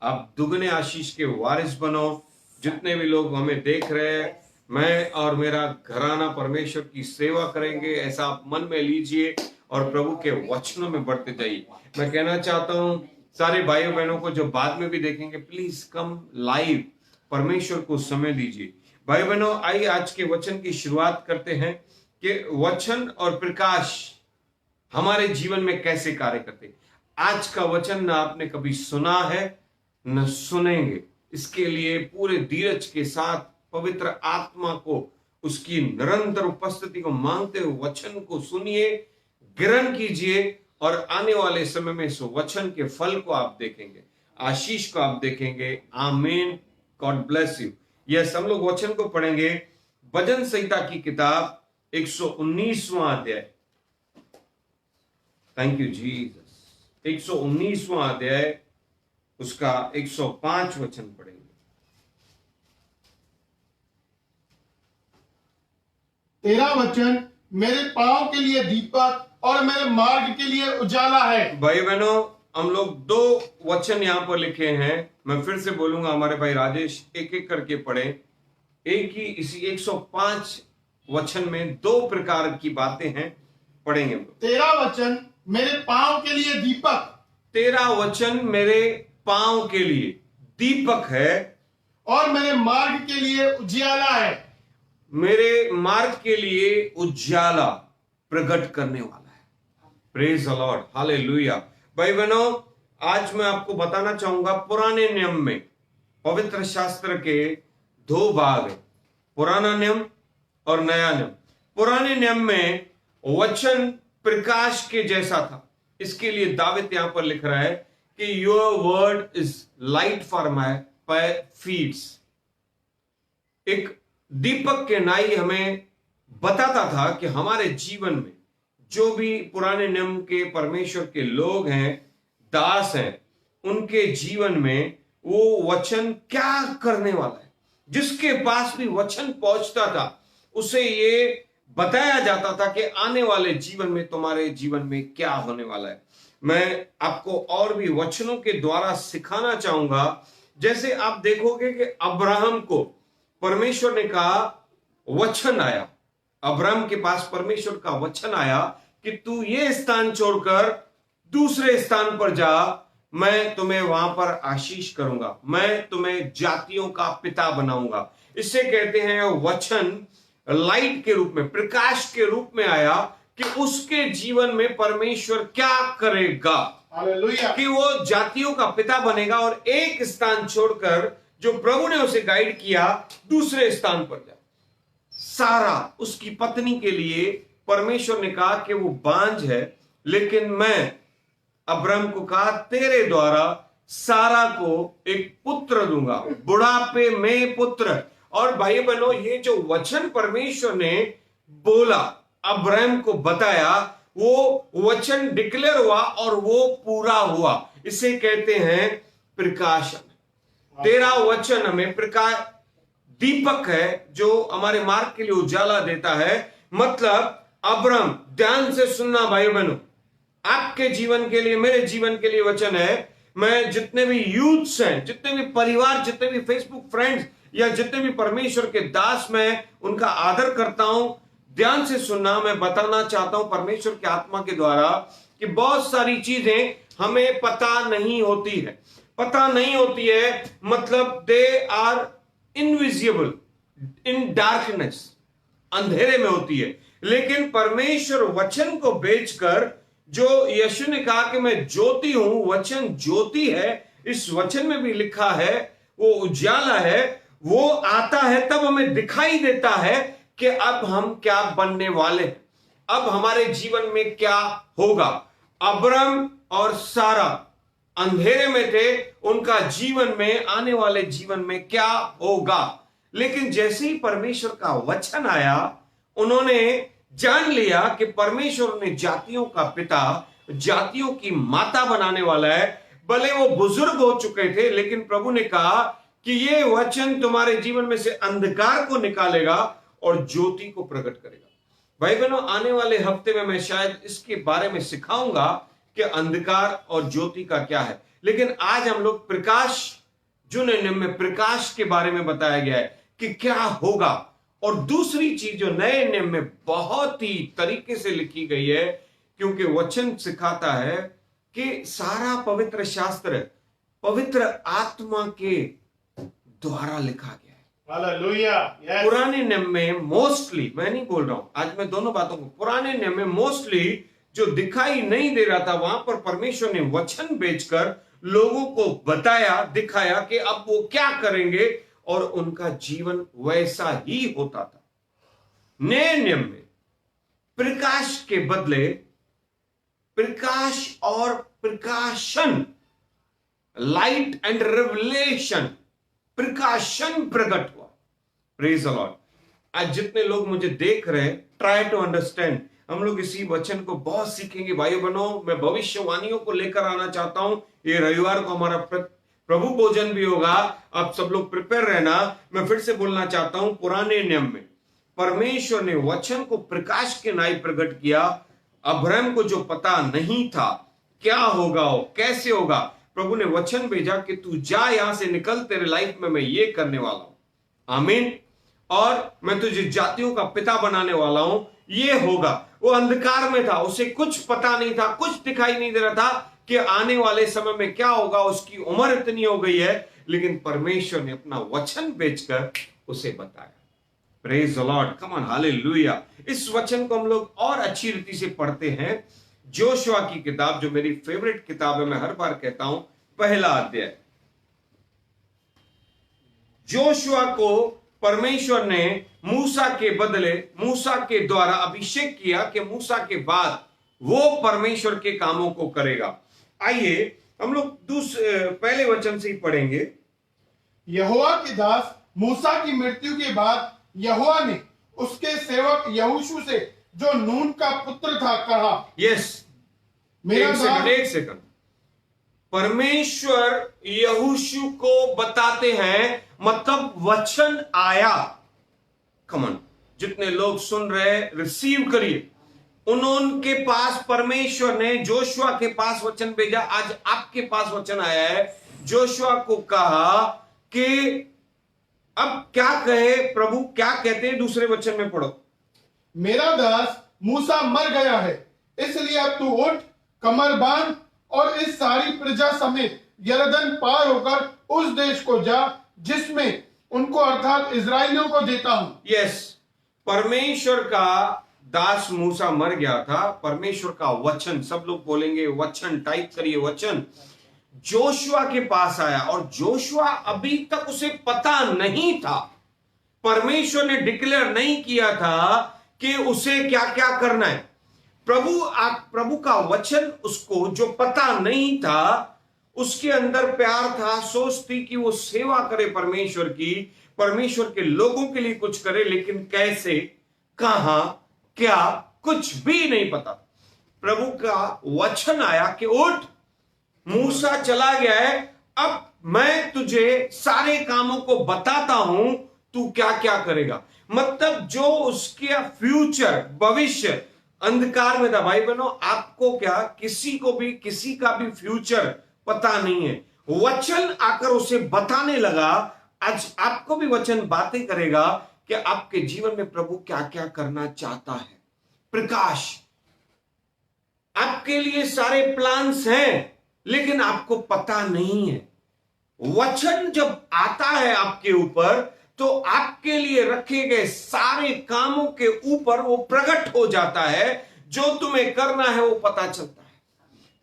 आप दुगने आशीष के वारिस बनो। जितने भी लोग हमें देख रहे हैं, मैं और मेरा घराना परमेश्वर की सेवा करेंगे, ऐसा आप मन में लीजिए और प्रभु के वचनों में बढ़ते जाइए। मैं कहना चाहता हूं सारे भाइयों बहनों को जो बाद में भी देखेंगे, प्लीज कम लाइव, परमेश्वर को समय दीजिए। भाई बहनों, आइए आज के वचन की शुरुआत करते हैं कि वचन और प्रकाश हमारे जीवन में कैसे कार्य करते। आज का वचन न आपने कभी सुना है न सुनेंगे, इसके लिए पूरे धीरज के साथ पवित्र आत्मा को, उसकी निरंतर उपस्थिति को मांगते हुए वचन को सुनिए, ग्रहण कीजिए, और आने वाले समय में इस वचन के फल को आप देखेंगे, आशीष को आप देखेंगे। आमीन। God bless you. यस, हम लोग वचन को पढ़ेंगे भजन संहिता की किताब 119वां अध्याय। Thank you Jesus. 119वां अध्याय, उसका 105 वचन पढ़ेंगे। तेरा वचन मेरे पांव के लिए दीपक और मेरे मार्ग के लिए उजाला है। भाई बहनों, हम लोग दो वचन यहाँ पर लिखे हैं। मैं फिर से बोलूंगा, हमारे भाई राजेश एक एक करके पढ़े। एक ही इसी 105 वचन में दो प्रकार की बातें हैं, पढ़ेंगे हम लोग। तेरा वचन मेरे पांव के लिए दीपक, तेरा वचन मेरे पांव के लिए दीपक है और मेरे मार्ग के लिए उजियाला है। मेरे मार्ग के लिए उजाला प्रकट करने वाला है। Praise the lord, hallelujah. भाई बहनों, आज मैं आपको बताना चाहूंगा, पुराने नियम में पवित्र शास्त्र के दो भाग है, पुराना नियम और नया नियम। पुराने नियम में वचन प्रकाश के जैसा था। इसके लिए दाविद यहां पर लिख रहा है कि your word is light for my feets. एक दीपक के नाई हमें बताता था कि हमारे जीवन में जो भी पुराने नियम के परमेश्वर के लोग हैं, दास हैं, उनके जीवन में वो वचन क्या करने वाला है। जिसके पास भी वचन पहुंचता था उसे ये बताया जाता था कि आने वाले जीवन में तुम्हारे जीवन में क्या होने वाला है। मैं आपको और भी वचनों के द्वारा सिखाना चाहूंगा। जैसे आप देखोगे कि अब्राहम को परमेश्वर ने कहा, वचन आया, अब्राहम के पास परमेश्वर का वचन आया कि तू ये स्थान छोड़कर दूसरे स्थान पर जा, मैं तुम्हें वहां पर आशीष करूंगा, मैं तुम्हें जातियों का पिता बनाऊंगा। इससे कहते हैं वचन लाइट के रूप में, प्रकाश के रूप में आया कि उसके जीवन में परमेश्वर क्या करेगा, हालेलुया, कि वो जातियों का पिता बनेगा और एक स्थान छोड़कर जो प्रभु ने उसे गाइड किया दूसरे स्थान पर जा। सारा उसकी पत्नी के लिए परमेश्वर ने कहा कि वो बांझ है, लेकिन मैं अब्राहम को कहा तेरे द्वारा सारा को एक पुत्र दूंगा, बुढ़ापे में पुत्र। और भाई बहनों, ये जो वचन परमेश्वर ने बोला, अब्राहम को बताया, वो वचन डिक्लेयर हुआ और वो पूरा हुआ। इसे कहते हैं प्रकाशन। तेरा वचन हमें प्रकाश, दीपक है जो हमारे मार्ग के लिए उजाला देता है। मतलब अब्राहम, ध्यान से सुनना भाई बहनों, आपके जीवन के लिए, मेरे जीवन के लिए वचन है। मैं जितने भी यूथ्स हैं, जितने भी परिवार, जितने भी फेसबुक फ्रेंड्स या जितने भी परमेश्वर के दास, मैं उनका आदर करता हूं। ध्यान से सुनना, मैं बताना चाहता हूं परमेश्वर के आत्मा के द्वारा कि बहुत सारी चीजें हमें पता नहीं होती है। पता नहीं होती है मतलब they are invisible in darkness, अंधेरे में होती है। लेकिन परमेश्वर वचन को बेचकर, जो यीशु ने कहा कि मैं ज्योति हूं, वचन ज्योति है, इस वचन में भी लिखा है वो उजाला है, वो आता है तब हमें दिखाई देता है कि अब हम क्या बनने वाले हैं, अब हमारे जीवन में क्या होगा। अब्राहम और सारा अंधेरे में थे, उनका जीवन में, आने वाले जीवन में क्या होगा। लेकिन जैसे ही परमेश्वर का वचन आया, उन्होंने जान लिया कि परमेश्वर ने जातियों का पिता, जातियों की माता बनाने वाला है। भले वो बुजुर्ग हो चुके थे, लेकिन प्रभु ने कहा कि ये वचन तुम्हारे जीवन में से अंधकार को निकालेगा और ज्योति को प्रकट करेगा। भाई बहनों, आने वाले हफ्ते में मैं शायद इसके बारे में सिखाऊंगा कि अंधकार और ज्योति का क्या है। लेकिन आज हम लोग प्रकाश, जो नियम में प्रकाश के बारे में बताया गया है कि क्या होगा। और दूसरी चीज जो नए नियम में बहुत ही तरीके से लिखी गई है, क्योंकि वचन सिखाता है कि सारा पवित्र शास्त्र पवित्र आत्मा के द्वारा लिखा गया है। Hallelujah, yes. पुराने नियम में मोस्टली, मैं नहीं बोल रहा हूं, आज मैं दोनों बातों को, पुराने नियम में मोस्टली जो दिखाई नहीं दे रहा था, वहां पर परमेश्वर ने वचन बेचकर लोगों को बताया, दिखाया कि अब वो क्या करेंगे, और उनका जीवन वैसा ही होता था। नए नियम में प्रकाश के बदले प्रकाश और प्रकाशन, लाइट एंड रेवलेशन, प्रकाशन प्रकट हुआ। Praise the Lord. आज जितने लोग मुझे देख रहे हैं, ट्राई टू अंडरस्टैंड। हम लोग इसी वचन को बहुत सीखेंगे भाइयों बहनों। मैं भविष्यवाणियों को लेकर आना चाहता हूं। ये रविवार को हमारा प्रभु भोजन भी होगा, आप सब लोग प्रिपेयर रहना। मैं फिर से बोलना चाहता हूं, पुराने नियम में परमेश्वर ने वचन को प्रकाश के नाई प्रकट किया। अब्राहम को जो पता नहीं था क्या होगा, कैसे होगा, प्रभु ने वचन भेजा कि तू जा, यहां से निकल, तेरे लाइफ में मैं ये करने वाला हूं, आमीन, और मैं तुझे जातियों का पिता बनाने वाला हूं, ये होगा। वो अंधकार में था, उसे कुछ पता नहीं था, कुछ दिखाई नहीं दे रहा था कि आने वाले समय में क्या होगा। उसकी उम्र इतनी हो गई है, लेकिन परमेश्वर ने अपना वचन भेजकर उसे बताया। Praise the lord, come on, hallelujah. इस वचन को हम लोग और अच्छी रीति से पढ़ते हैं। जोशुआ की किताब, जो मेरी फेवरेट किताब है, मैं हर बार कहता हूं, पहला अध्याय। जोशुआ को परमेश्वर ने मूसा के बदले, मूसा के द्वारा अभिषेक किया कि मूसा के बाद वो परमेश्वर के कामों को करेगा। आइए हम लोग पहले वचन से ही पढ़ेंगे। यहोवा के दास मूसा की मृत्यु के बाद यहोवा ने उसके सेवक यहोशू से, जो नून का पुत्र था, कहा, यस, एक सेकंड। परमेश्वर यहोशू को बताते हैं, मतलब वचन आया। कमन, जितने लोग सुन रहे, रिसीव करिए। उनके पास परमेश्वर ने जोशुआ के पास वचन भेजा। आज आपके पास वचन आया है। जोशुआ को कहा कि अब क्या कहे प्रभु, क्या कहते हैं, दूसरे वचन में पढ़ो। मेरा दास मूसा मर गया है, इसलिए अब तू उठ, कमर बांध और इस सारी प्रजा समेत यरदन पार होकर उस देश को जा जिसमें उनको, अर्थात इजराइलियों को देता हूं। यस, परमेश्वर का दास मूसा मर गया था। परमेश्वर का वचन, सब लोग बोलेंगे वचन, टाइप करिए वचन, जोशुआ के पास आया। और जोशुआ अभी तक उसे पता नहीं था, परमेश्वर ने डिक्लेयर नहीं किया था कि उसे क्या क्या करना है। प्रभु का वचन उसको जो पता नहीं था, उसके अंदर प्यार था, सोच थी कि वो सेवा करे परमेश्वर की, परमेश्वर के लोगों के लिए कुछ करे, लेकिन कैसे, कहां, क्या, कुछ भी नहीं पता। प्रभु का वचन आया कि उठ, मूसा चला गया है, अब मैं तुझे सारे कामों को बताता हूं, तू क्या क्या करेगा। मतलब जो उसके फ्यूचर, भविष्य अंधकार में था। भाई बहनों, आपको क्या, किसी को भी किसी का भी फ्यूचर पता नहीं है। वचन आकर उसे बताने लगा। आज आपको भी वचन बातें करेगा कि आपके जीवन में प्रभु क्या क्या करना चाहता है। प्रकाश, आपके लिए सारे प्लान्स हैं, लेकिन आपको पता नहीं है। वचन जब आता है आपके ऊपर, तो आपके लिए रखे गए सारे कामों के ऊपर वो प्रकट हो जाता है। जो तुम्हें करना है वो पता चलता है।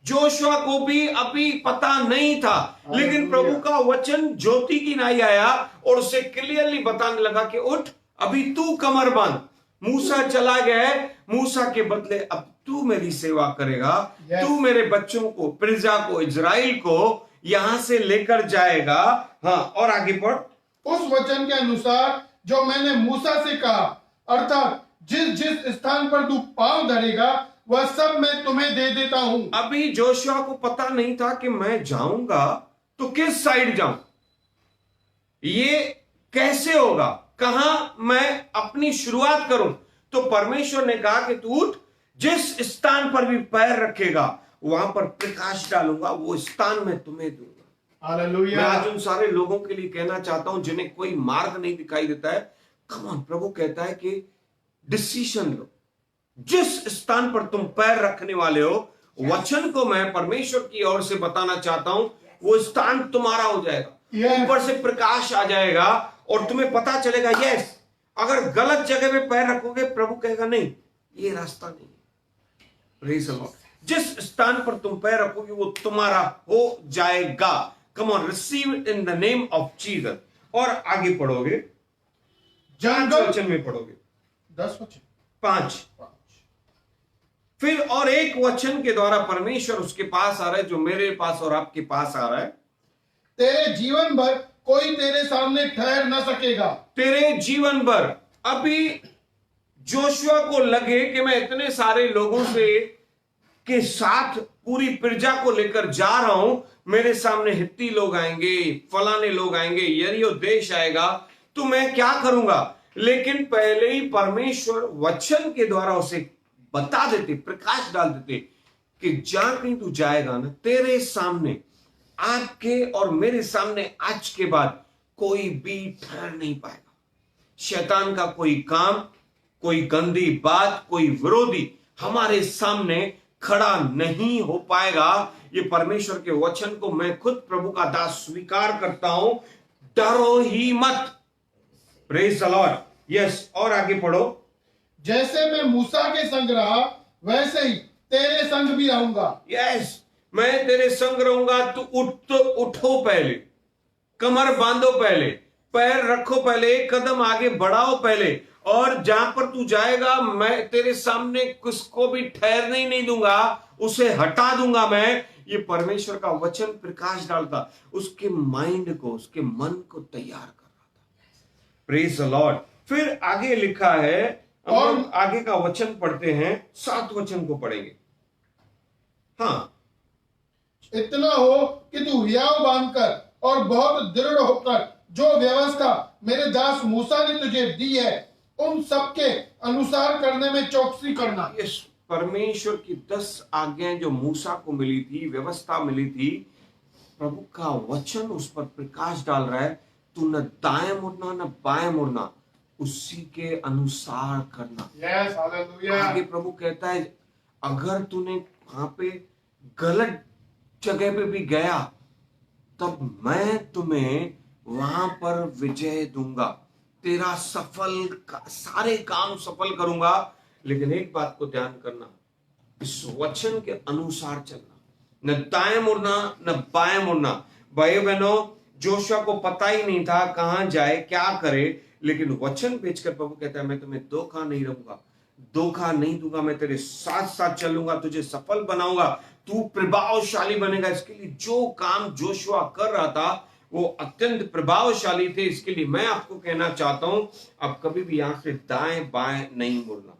जोशुआ को भी अभी पता नहीं था, लेकिन प्रभु का वचन ज्योति की नाई आया और उसे क्लियरली बताने लगा कि उठ, अभी तू कमर बांध। मूसा चला गया है, मूसा के बदले अब तू मेरी सेवा करेगा। तू मेरे बच्चों को, प्रजा को, इजराइल को यहां से लेकर जाएगा। हाँ, और आगे पढ़। उस वचन के अनुसार जो मैंने मूसा से कहा, अर्थात जिस जिस स्थान पर तू पांव धरेगा वह सब मैं तुम्हें दे देता हूं। अभी जोशुआ को पता नहीं था कि मैं जाऊंगा तो किस साइड जाऊं, ये कैसे होगा, कहां मैं अपनी शुरुआत करूं। तो परमेश्वर ने कहा कि तू उठ, जिस स्थान पर भी पैर रखेगा वहां पर प्रकाश डालूंगा, वो स्थान मैं तुम्हें दूंगा। मैं आज उन सारे लोगों के लिए कहना चाहता हूं जिन्हें कोई मार्ग नहीं दिखाई देता है। कम ऑन, प्रभु कहता है कि डिसीजन लो। जिस स्थान पर तुम पैर रखने वाले हो, वचन को मैं परमेश्वर की ओर से बताना चाहता हूं, वो स्थान तुम्हारा हो जाएगा। ऊपर से प्रकाश आ जाएगा और तुम्हें पता चलेगा, यस, अगर गलत जगह पे पैर रखोगे, प्रभु कहेगा नहीं, ये रास्ता नहीं। Praise the Lord. जिस स्थान पर तुम पैर रखोगे वो तुम्हारा हो जाएगा। Come on, receive in the name of Jesus. और आगे पढ़ोगे, जंगल वचन में पढ़ोगे 10 वचन 5। फिर और एक वचन के द्वारा परमेश्वर उसके पास आ रहा है, जो मेरे पास और आपके पास आ रहा है। तेरे जीवन भर कोई तेरे सामने ठहर न सकेगा। तेरे जीवन भर। अभी जोशुआ को लगे कि मैं इतने सारे लोगों से के साथ पूरी प्रजा को लेकर जा रहा हूं, मेरे सामने हित्ती लोग आएंगे, फलाने लोग आएंगे, यरीहो देश आएगा, तो मैं क्या करूंगा। लेकिन पहले ही परमेश्वर वचन के द्वारा उसे बता देते, प्रकाश डाल देते कि जहां कहीं तू जाएगा ना, तेरे सामने, आपके और मेरे सामने आज के बाद कोई भी ठहर नहीं पाएगा। शैतान का कोई काम, कोई गंदी बात, कोई विरोधी हमारे सामने खड़ा नहीं हो पाएगा। ये परमेश्वर के वचन को मैं खुद प्रभु का दास स्वीकार करता हूं। डरो ही मत। Praise the Lord. यस, और आगे पढ़ो। जैसे मैं मूसा के संग रहा वैसे ही तेरे संग भी रहूंगा। यस, मैं तेरे संग रहूंगा। तू उठो पहले, कमर बांधो पहले, पैर रखो पहले, एक कदम आगे बढ़ाओ पहले, और जहां पर तू जाएगा मैं तेरे सामने किसको भी ठहरने ही नहीं दूंगा, उसे हटा दूंगा। मैं, ये परमेश्वर का वचन प्रकाश डालता, उसके माइंड को, उसके मन को तैयार कर रहा था। Praise the Lord. फिर आगे लिखा है, और आगे का वचन पढ़ते हैं, 7 वचन को पढ़ेंगे। हाँ, इतना हो कि तू हियाव बांधकर और बहुत दृढ़ होकर जो व्यवस्था मेरे दास मूसा ने तुझे दी है उन सबके अनुसार करने में चौकसी करना। यस, परमेश्वर की 10 आज्ञाएं जो मूसा को मिली थी, व्यवस्था मिली थी, प्रभु का वचन उस पर प्रकाश डाल रहा है। तू न दाएं मुड़ना न बाएं मुड़ना, उसी के अनुसार करना। Yes, hallelujah. आगे प्रभु कहता है, अगर तूने वहां पे गलत जगह पे भी गया तब मैं तुम्हें वहां पर विजय दूंगा, तेरा सारे काम सफल करूंगा। लेकिन एक बात को ध्यान करना, इस वचन के अनुसार चलना, न दाएं मुड़ना न बाएं मुड़ना। भाई बहनों, जोशुआ को पता ही नहीं था कहां जाए, क्या करे, लेकिन वचन भेजकर प्रभु कहता है, मैं तुम्हें धोखा नहीं रहूंगा, धोखा नहीं दूंगा, मैं तेरे साथ साथ चलूंगा, तुझे सफल बनाऊंगा, तू प्रभावशाली बनेगा। इसके लिए जो काम जोशुआ कर रहा था वो अत्यंत प्रभावशाली थे। इसके लिए मैं आपको कहना चाहता हूं, अब कभी भी यहां से दाएं बाएं नहीं मुड़ना।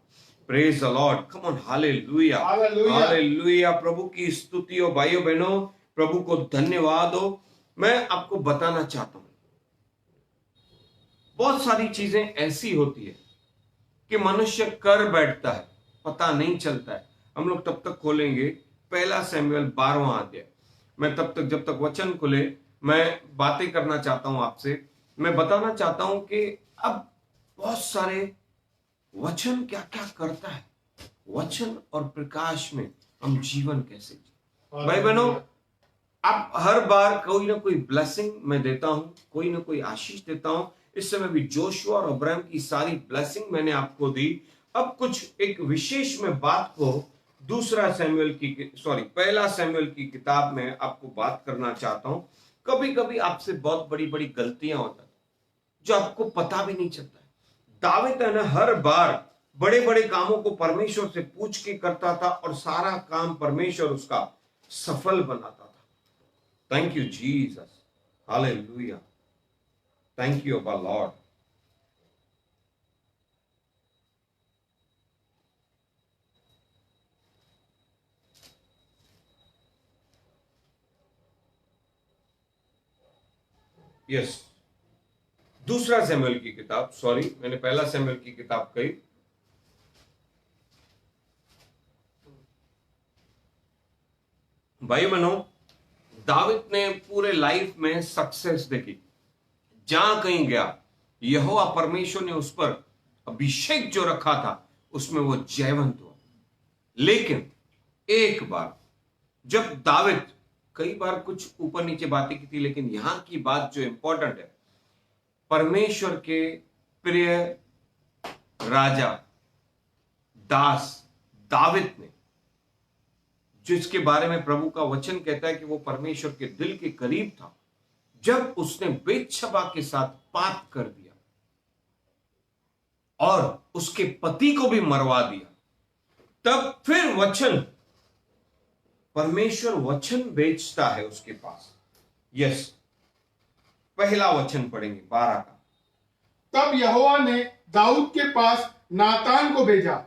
Praise the lord, come on, hallelujah, hallelujah. प्रभु की स्तुति हो भाइयों बहनों, प्रभु को धन्यवाद हो। मैं आपको बताना चाहता हूं, बहुत सारी चीजें ऐसी होती है कि मनुष्य कर बैठता है, पता नहीं चलता है। हम लोग तब तक खोलेंगे 1 शमूएल 12वां अध्याय। मैं तब तक, जब तक वचन खुले, मैं बातें करना चाहता हूं आपसे। मैं बताना चाहता हूं कि अब बहुत सारे वचन क्या क्या करता है, वचन और प्रकाश में हम जीवन कैसे जी। भाई बहनों, आप हर बार कोई ना कोई ब्लेसिंग मैं देता हूं, कोई ना कोई आशीष देता हूं। इस समय भी जोशुआ और अब्राहम की सारी ब्लेसिंग मैंने आपको दी। अब कुछ एक विशेष में बात को 1 शमूएल की किताब में आपको बात करना चाहता हूं। कभी कभी आपसे बहुत बड़ी बड़ी गलतियां हो जाती जो आपको पता भी नहीं चलता है। दाऊद है ना, हर बार बड़े बड़े कामों को परमेश्वर से पूछ के करता था और सारा काम परमेश्वर उसका सफल बनाता था। Thank you Jesus, hallelujah, thank you अबा लॉर्ड। यस, 2 शमूएल की किताब, सॉरी मैंने 1 शमूएल की किताब कही। भाई बहनों, दाऊद ने पूरे लाइफ में सक्सेस देखी। जहां कहीं गया, यहोवा परमेश्वर ने उस पर अभिषेक जो रखा था उसमें वो जयवंत हुआ। लेकिन एक बार जब दाऊद, कई बार कुछ ऊपर नीचे बातें की थी, लेकिन यहां की बात जो इंपॉर्टेंट है, परमेश्वर के प्रिय राजा दास दाऊद ने, जिसके बारे में प्रभु का वचन कहता है कि वो परमेश्वर के दिल के करीब था, जब उसने बेतशबा के साथ पाप कर दिया और उसके पति को भी मरवा दिया, तब फिर वचन, परमेश्वर वचन भेजता है उसके पास। यस, पहला वचन पढ़ेंगे 12 का। तब यहोवा ने दाऊद के पास नातान को भेजा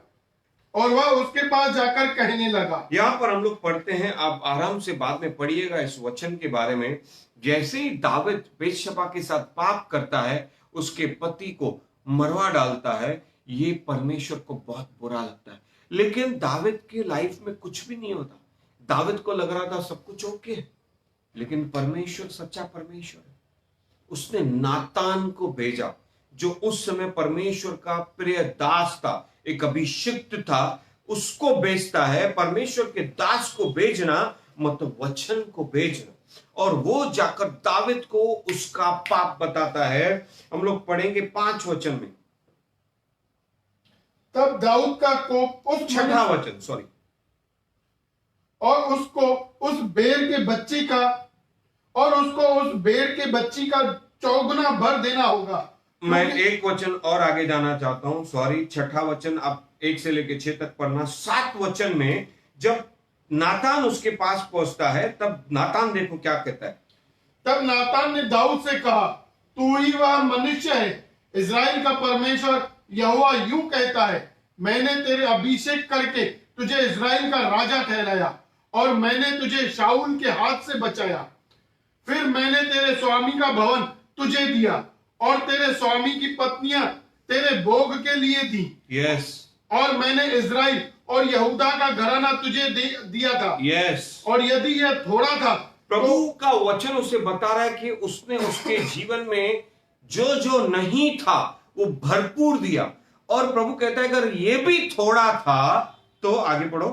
और वह उसके पास जाकर कहने लगा। यहां पर हम लोग पढ़ते हैं, आप आराम से बाद में पढ़िएगा इस वचन के बारे में। जैसे ही दाऊद बेतशबा के साथ पाप करता है, उसके पति को मरवा डालता है, ये परमेश्वर को बहुत बुरा लगता है। लेकिन दाविद की लाइफ में कुछ भी नहीं होता। दाविद को लग रहा था सब कुछ ओके है, लेकिन परमेश्वर सच्चा परमेश्वर है। उसने नातान को भेजा, जो उस समय परमेश्वर का प्रिय दास था, एक अभिषिक्त था, उसको भेजता है। परमेश्वर के दास को भेजना मतलब वचन को भेजना, और वो जाकर दाविद को उसका पाप बताता है। हम लोग पढ़ेंगे 5 वचन में। तब दाऊद का कोप उस 6वां वचन, सॉरी, और उसको उस भेड़ के बच्ची का चौगुना भर देना होगा। मैं एक वचन और आगे जाना चाहता हूं, सॉरी, 6वां वचन आप 1 से लेकर 6 तक पढ़ना। 7 वचन में जब नातान उसके पास पहुंचता है, तब नातान देखो क्या कहता है। तब नातान ने दाऊद से कहा, तू ही वह मनुष्य है। इस्राएल का परमेश्वर यहोवा यूं कहता है, मैंने तेरे अभिषेक करके तुझे इस्राएल का राजा ठहराया, और मैंने तुझे शाऊल के हाथ से बचाया। फिर मैंने तेरे स्वामी का भवन तुझे दिया, और तेरे स्वामी की पत्नियां तेरे भोग के लिए थी। यस। और मैंने इस्राएल और यहूदा का घराना तुझे दिया था। यस। और यदि यह थोड़ा था, प्रभु का वचन उसे बता रहा है कि उसने उसके जीवन में जो जो नहीं था वो भरपूर दिया। और प्रभु कहता है अगर ये भी थोड़ा था तो आगे पढ़ो,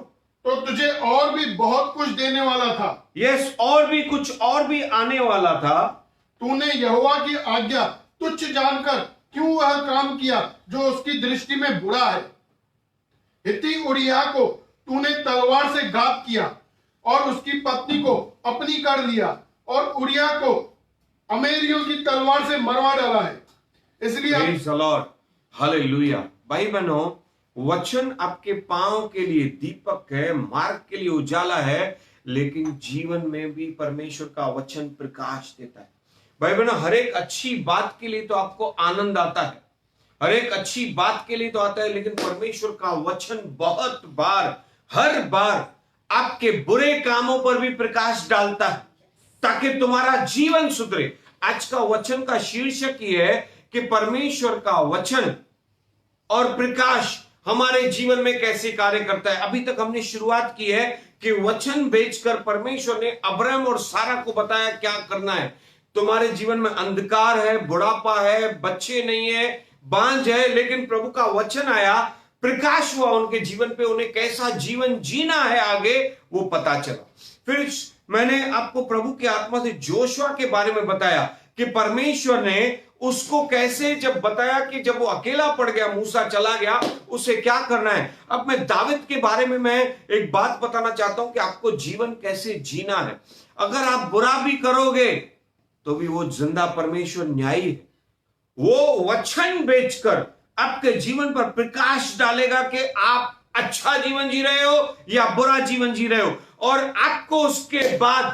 तो तुझे और भी बहुत कुछ देने वाला था। यस, और भी कुछ और भी आने वाला था। तूने यहोवा की आज्ञा तुच्छ जानकर क्यों वह काम किया जो उसकी दृष्टि में बुरा है। हित्ती उरिय्याह को तूने तलवार से घात किया, और उसकी पत्नी को अपनी कर लिया, और उरिय्याह को अमेरियों की तलवार से मरवा डाला है। इसलिए Praise the Lord. हालेलुया। भाई बहनों, वचन आपके पांव के लिए दीपक है, मार्ग के लिए उजाला है, लेकिन जीवन में भी परमेश्वर का वचन प्रकाश देता है। भाई बहनों, हर एक अच्छी बात के लिए तो आपको आनंद आता है, हर एक अच्छी बात के लिए तो आता है, लेकिन परमेश्वर का वचन बहुत बार, हर बार आपके बुरे कामों पर भी प्रकाश डालता है, ताकि तुम्हारा जीवन सुधरे। आज का वचन का शीर्षक ये है कि परमेश्वर का वचन और प्रकाश हमारे जीवन में कैसे कार्य करता है। अभी तक हमने शुरुआत की है कि वचन भेजकर परमेश्वर ने अब्राहम और सारा को बताया क्या करना है। तुम्हारे जीवन में अंधकार है, बुढ़ापा है, बच्चे नहीं है, बांझ है, लेकिन प्रभु का वचन आया, प्रकाश हुआ उनके जीवन पे, उन्हें कैसा जीवन जीना है आगे वो पता चला। फिर मैंने आपको प्रभु की आत्मा से जोशुआ के बारे में बताया कि परमेश्वर ने उसको कैसे जब बताया कि जब वो अकेला पड़ गया, मूसा चला गया, उसे क्या करना है। अब मैं दाविद के बारे में मैं एक बात बताना चाहता हूं कि आपको जीवन कैसे जीना है। अगर आप बुरा भी करोगे तो भी वो जिंदा परमेश्वर न्यायी है, वो वचन बेचकर आपके जीवन पर प्रकाश डालेगा कि आप अच्छा जीवन जी रहे हो या बुरा जीवन जी रहे हो। और आपको उसके बाद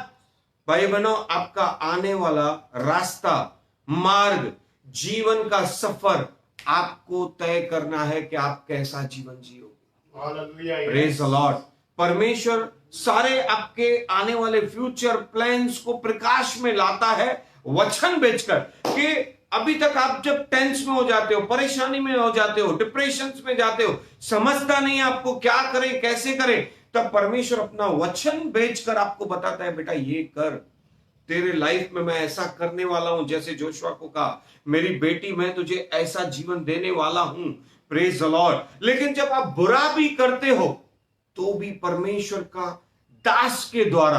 भाई बहनों, आपका आने वाला रास्ता, मार्ग, जीवन का सफर आपको तय करना है कि आप कैसा जीवन जियोगे। Praise the Lord. परमेश्वर सारे आपके आने वाले फ्यूचर प्लान्स को प्रकाश में लाता है वचन बेचकर। कि अभी तक आप जब टेंस में हो जाते हो, परेशानी में हो जाते हो, डिप्रेशन में जाते हो, समझता नहीं आपको क्या करें कैसे करें, तब परमेश्वर अपना वचन बेचकर आपको बताता है बेटा ये कर, तेरे लाइफ में मैं ऐसा करने वाला हूं। जैसे जोशुआ को कहा, मेरी बेटी मैं तुझे ऐसा जीवन देने वाला हूं। Praise the Lord. लेकिन जब आप बुरा भी करते हो तो भी परमेश्वर का दास के द्वारा,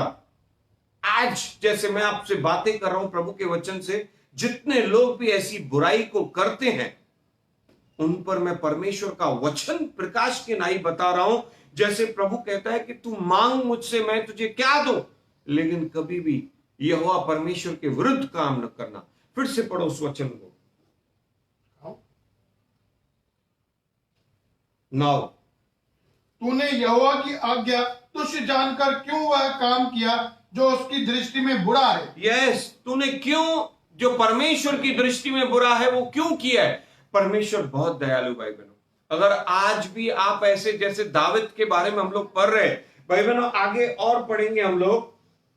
आज जैसे मैं आपसे बातें कर रहा हूं प्रभु के वचन से, जितने लोग भी ऐसी बुराई को करते हैं उन पर मैं परमेश्वर का वचन प्रकाश के नाई बता रहा हूं। जैसे प्रभु कहता है कि तू मांग मुझसे, मैं तुझे क्या दूं, लेकिन कभी भी यहोवा परमेश्वर के विरुद्ध काम न करना। फिर से पढ़ो उस वचन को। नाउ तूने यहोवा की आज्ञा तुच्छ जानकर क्यों वह काम किया जो उसकी दृष्टि में बुरा है। यस, तूने क्यों, जो परमेश्वर की दृष्टि में बुरा है वो क्यों किया है। परमेश्वर बहुत दयालु भाई बहनों। अगर आज भी आप ऐसे, जैसे दाविद के बारे में हम लोग पढ़ रहे भाई बहनों, आगे और पढ़ेंगे हम लोग।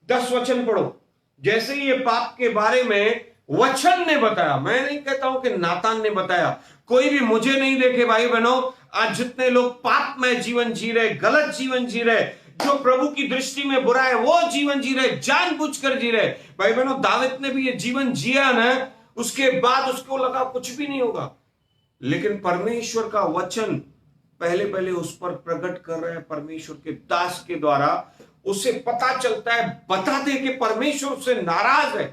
10 वचन पढ़ो। जैसे ये पाप के बारे में वचन ने बताया। मैं नहीं कहता हूं कि नातान ने बताया, कोई भी मुझे नहीं देखे भाई बहनों। आज जितने लोग पापमय जीवन जी रहे, गलत जीवन जी रहे, जो प्रभु की दृष्टि में बुरा है वो जीवन जी रहे, जानबूझकर जी रहे। भाई बहनों, दाऊद ने भी ये जीवन जिया ना, उसके बाद उसको लगा कुछ भी नहीं होगा, लेकिन परमेश्वर का वचन पहले पहले उस पर प्रकट कर रहे हैं परमेश्वर के दास के द्वारा। उसे पता चलता है, बताते कि परमेश्वर उससे नाराज है।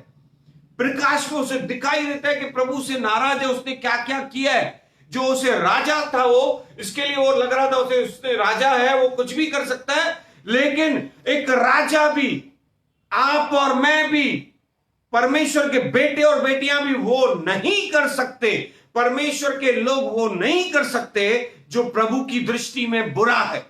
प्रकाश में उसे दिखाई देता है कि प्रभु से नाराज है, उसने क्या क्या किया है। जो उसे राजा था वो, इसके लिए वो लग रहा था उसने राजा है, वो कुछ भी कर सकता है, लेकिन एक राजा भी, आप और मैं भी, परमेश्वर के बेटे और बेटियां भी वो नहीं कर सकते। परमेश्वर के लोग वो नहीं कर सकते जो प्रभु की दृष्टि में बुरा है।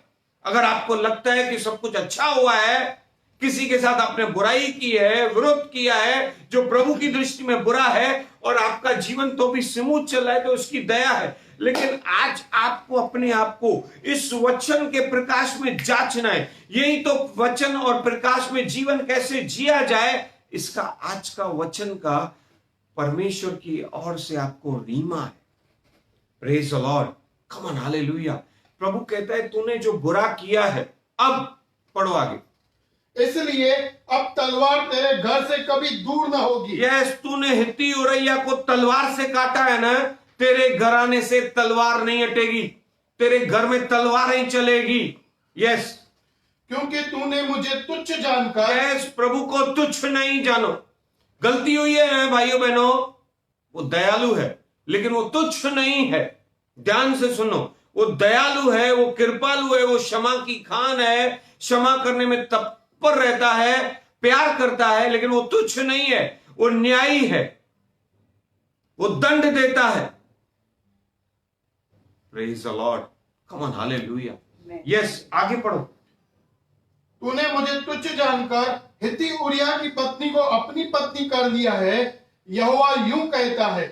अगर आपको लगता है कि सब कुछ अच्छा हुआ है, किसी के साथ आपने बुराई की है, विरोध किया है जो प्रभु की दृष्टि में बुरा है, और आपका जीवन तो भी स्मूथ चल रहा है, तो उसकी दया है। लेकिन आज आपको अपने आप को इस वचन के प्रकाश में जांचना है। यही तो वचन और प्रकाश में जीवन कैसे जिया जाए, इसका आज का वचन का परमेश्वर की ओर से आपको रीमा है। Praise the lord, come on, hallelujah. प्रभु कहता है तूने जो बुरा किया है, अब पढ़ो आगे, इसलिए अब तलवार तेरे घर से कभी दूर ना होगी। यस, तूने हित्ती उरैया को तलवार से काटा है ना, तेरे घराने से तलवार नहीं हटेगी, तेरे घर में तलवार ही चलेगी। यस, क्योंकि तूने मुझे तुच्छ जानकर, यस, प्रभु को तुच्छ नहीं जानो। गलती हुई है भाइयों बहनों, वो दयालु है लेकिन वो तुच्छ नहीं है। ध्यान से सुनो, वो दयालु है, वो कृपालु है, वो क्षमा की खान है, क्षमा करने में तत्पर रहता है, प्यार करता है, लेकिन वो तुच्छ नहीं है, वो न्यायी है, वो दंड देता है। Praise the lord, come on, hallelujah. Yes, आगे पढ़ो। तूने मुझे तुच्छ जानकर हित्ती उरिया की पत्नी को अपनी पत्नी कर लिया है। यहोवा यूं कहता है,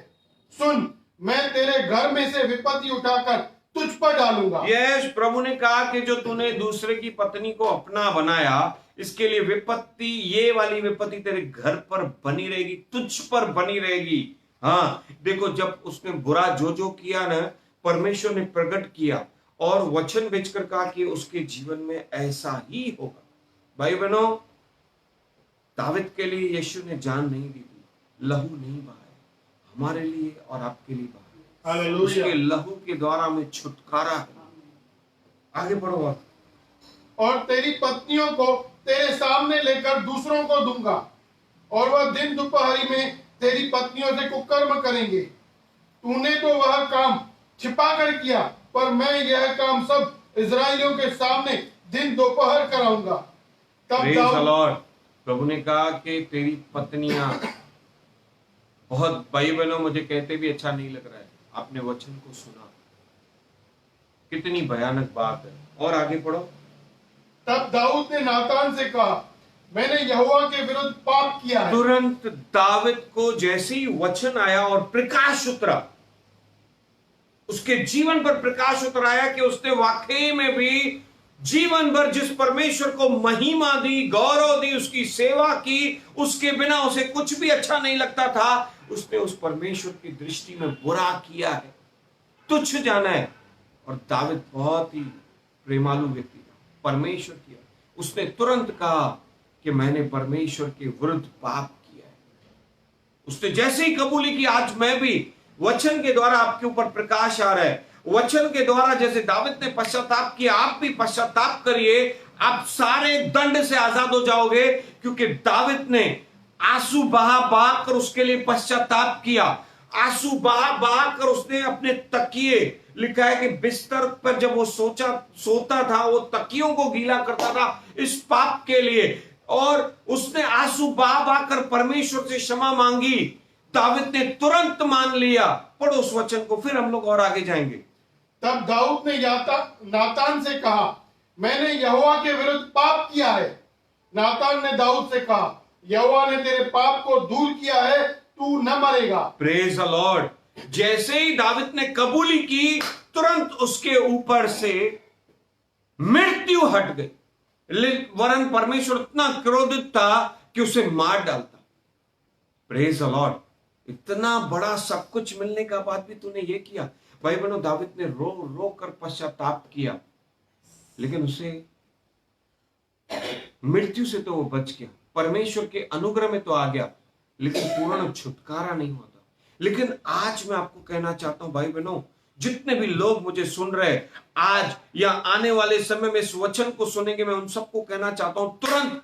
सुन, मैं तेरे घर में से विपत्ति उठाकर तुझ पर डालूंगा। यस, प्रभु ने कहा कि जो तूने दूसरे की पत्नी को अपना बनाया, इसके लिए विपत्ति, ये वाली विपत्ति तेरे घर पर बनी रहेगी, तुझ पर बनी रहेगी। हाँ, देखो, जब उसने बुरा जो किया ना, परमेश्वर ने प्रकट किया और वचन भेजकर कहा कि उसके जीवन में ऐसा ही होगा। भाई बहनों, दाऊद के लिए यीशु ने जान नहीं दी थी, लहू नहीं बहाया, हमारे लिए और आपके लिए बहाया। हालेलुया। उसके लहू के द्वारा हमें छुटकारा है। आगे बढ़ो आप। और तेरी पत्नियों को तेरे सामने लेकर दूसरों को दूंगा, और वह दिन दोपहरी में तेरी पत्नियों से कुकर्म करेंगे। तूने तो वह काम छिपा कर किया, पर मैं यह काम सब इजराइलियों के सामने दिन दोपहर कराऊंगा। तब Praise the दाऊद, Lord। प्रभु ने कहा कि तेरी पत्नियां, बहुत भाई बहनों, मुझे कहते भी अच्छा नहीं लग रहा है, आपने वचन को सुना, कितनी भयानक बात है। और आगे पढ़ो। तब दाऊद ने नातान से कहा, मैंने यहोवा के विरुद्ध पाप किया है। तुरंत दाऊद को जैसे ही वचन आया और प्रकाश उतरा, उसके जीवन पर प्रकाश उतर आया कि उसने वाकई में भी जीवन भर जिस परमेश्वर को महिमा दी, गौरव दी, उसकी सेवा की, उसके बिना उसे कुछ भी अच्छा नहीं लगता था। उसने उस परमेश्वर की दृष्टि में बुरा किया है, तुच्छ जाना है। और दाऊद बहुत ही प्रेमालु व्यक्ति था, परमेश्वर किया, उसने तुरंत कहा कि मैंने परमेश्वर के विरुद्ध पाप किया है। उसने जैसे ही कबूली की, आज मैं भी वचन के द्वारा आपके ऊपर प्रकाश आ रहा है, वचन के द्वारा जैसे दाऊद ने पश्चाताप किया, आप भी पश्चाताप करिए, आप सारे दंड से आजाद हो जाओगे। क्योंकि दाऊद ने आंसू बहा बहा कर उसके लिए पश्चाताप किया, आंसू बहा बहा कर उसने अपने तकिए, लिखा है कि बिस्तर पर जब वो सोता था, वो तकियों को गीला करता था इस पाप के लिए, और उसने आंसू बहा बहा कर परमेश्वर से क्षमा मांगी। दाऊद ने तुरंत मान लिया। पढ़ो उस वचन को, फिर हम लोग और आगे जाएंगे। तब दाऊद ने नातान से कहा, मैंने यहोवा के विरुद्ध पाप किया है। नातान ने दाऊद से कहा, यहोवा ने तेरे पाप को दूर किया है, तू न मरेगा। Praise the Lord. जैसे ही दाऊद ने कबूली की, तुरंत उसके ऊपर से मृत्यु हट गई, वरन परमेश्वर इतना क्रोधित था कि उसे मार डालता। Praise the Lord. इतना बड़ा सब कुछ मिलने का बाद भी तूने ये किया। भाई बहनों, दाऊद ने रो रो कर पश्चाताप किया, लेकिन उसे मृत्यु से तो वो बच गया, परमेश्वर के अनुग्रह में तो आ गया, लेकिन पूर्ण छुटकारा नहीं होता। लेकिन आज मैं आपको कहना चाहता हूं भाई बहनों, जितने भी लोग मुझे सुन रहे हैं आज या आने वाले समय में इस वचन को सुनेंगे, मैं उन सबको कहना चाहता हूं तुरंत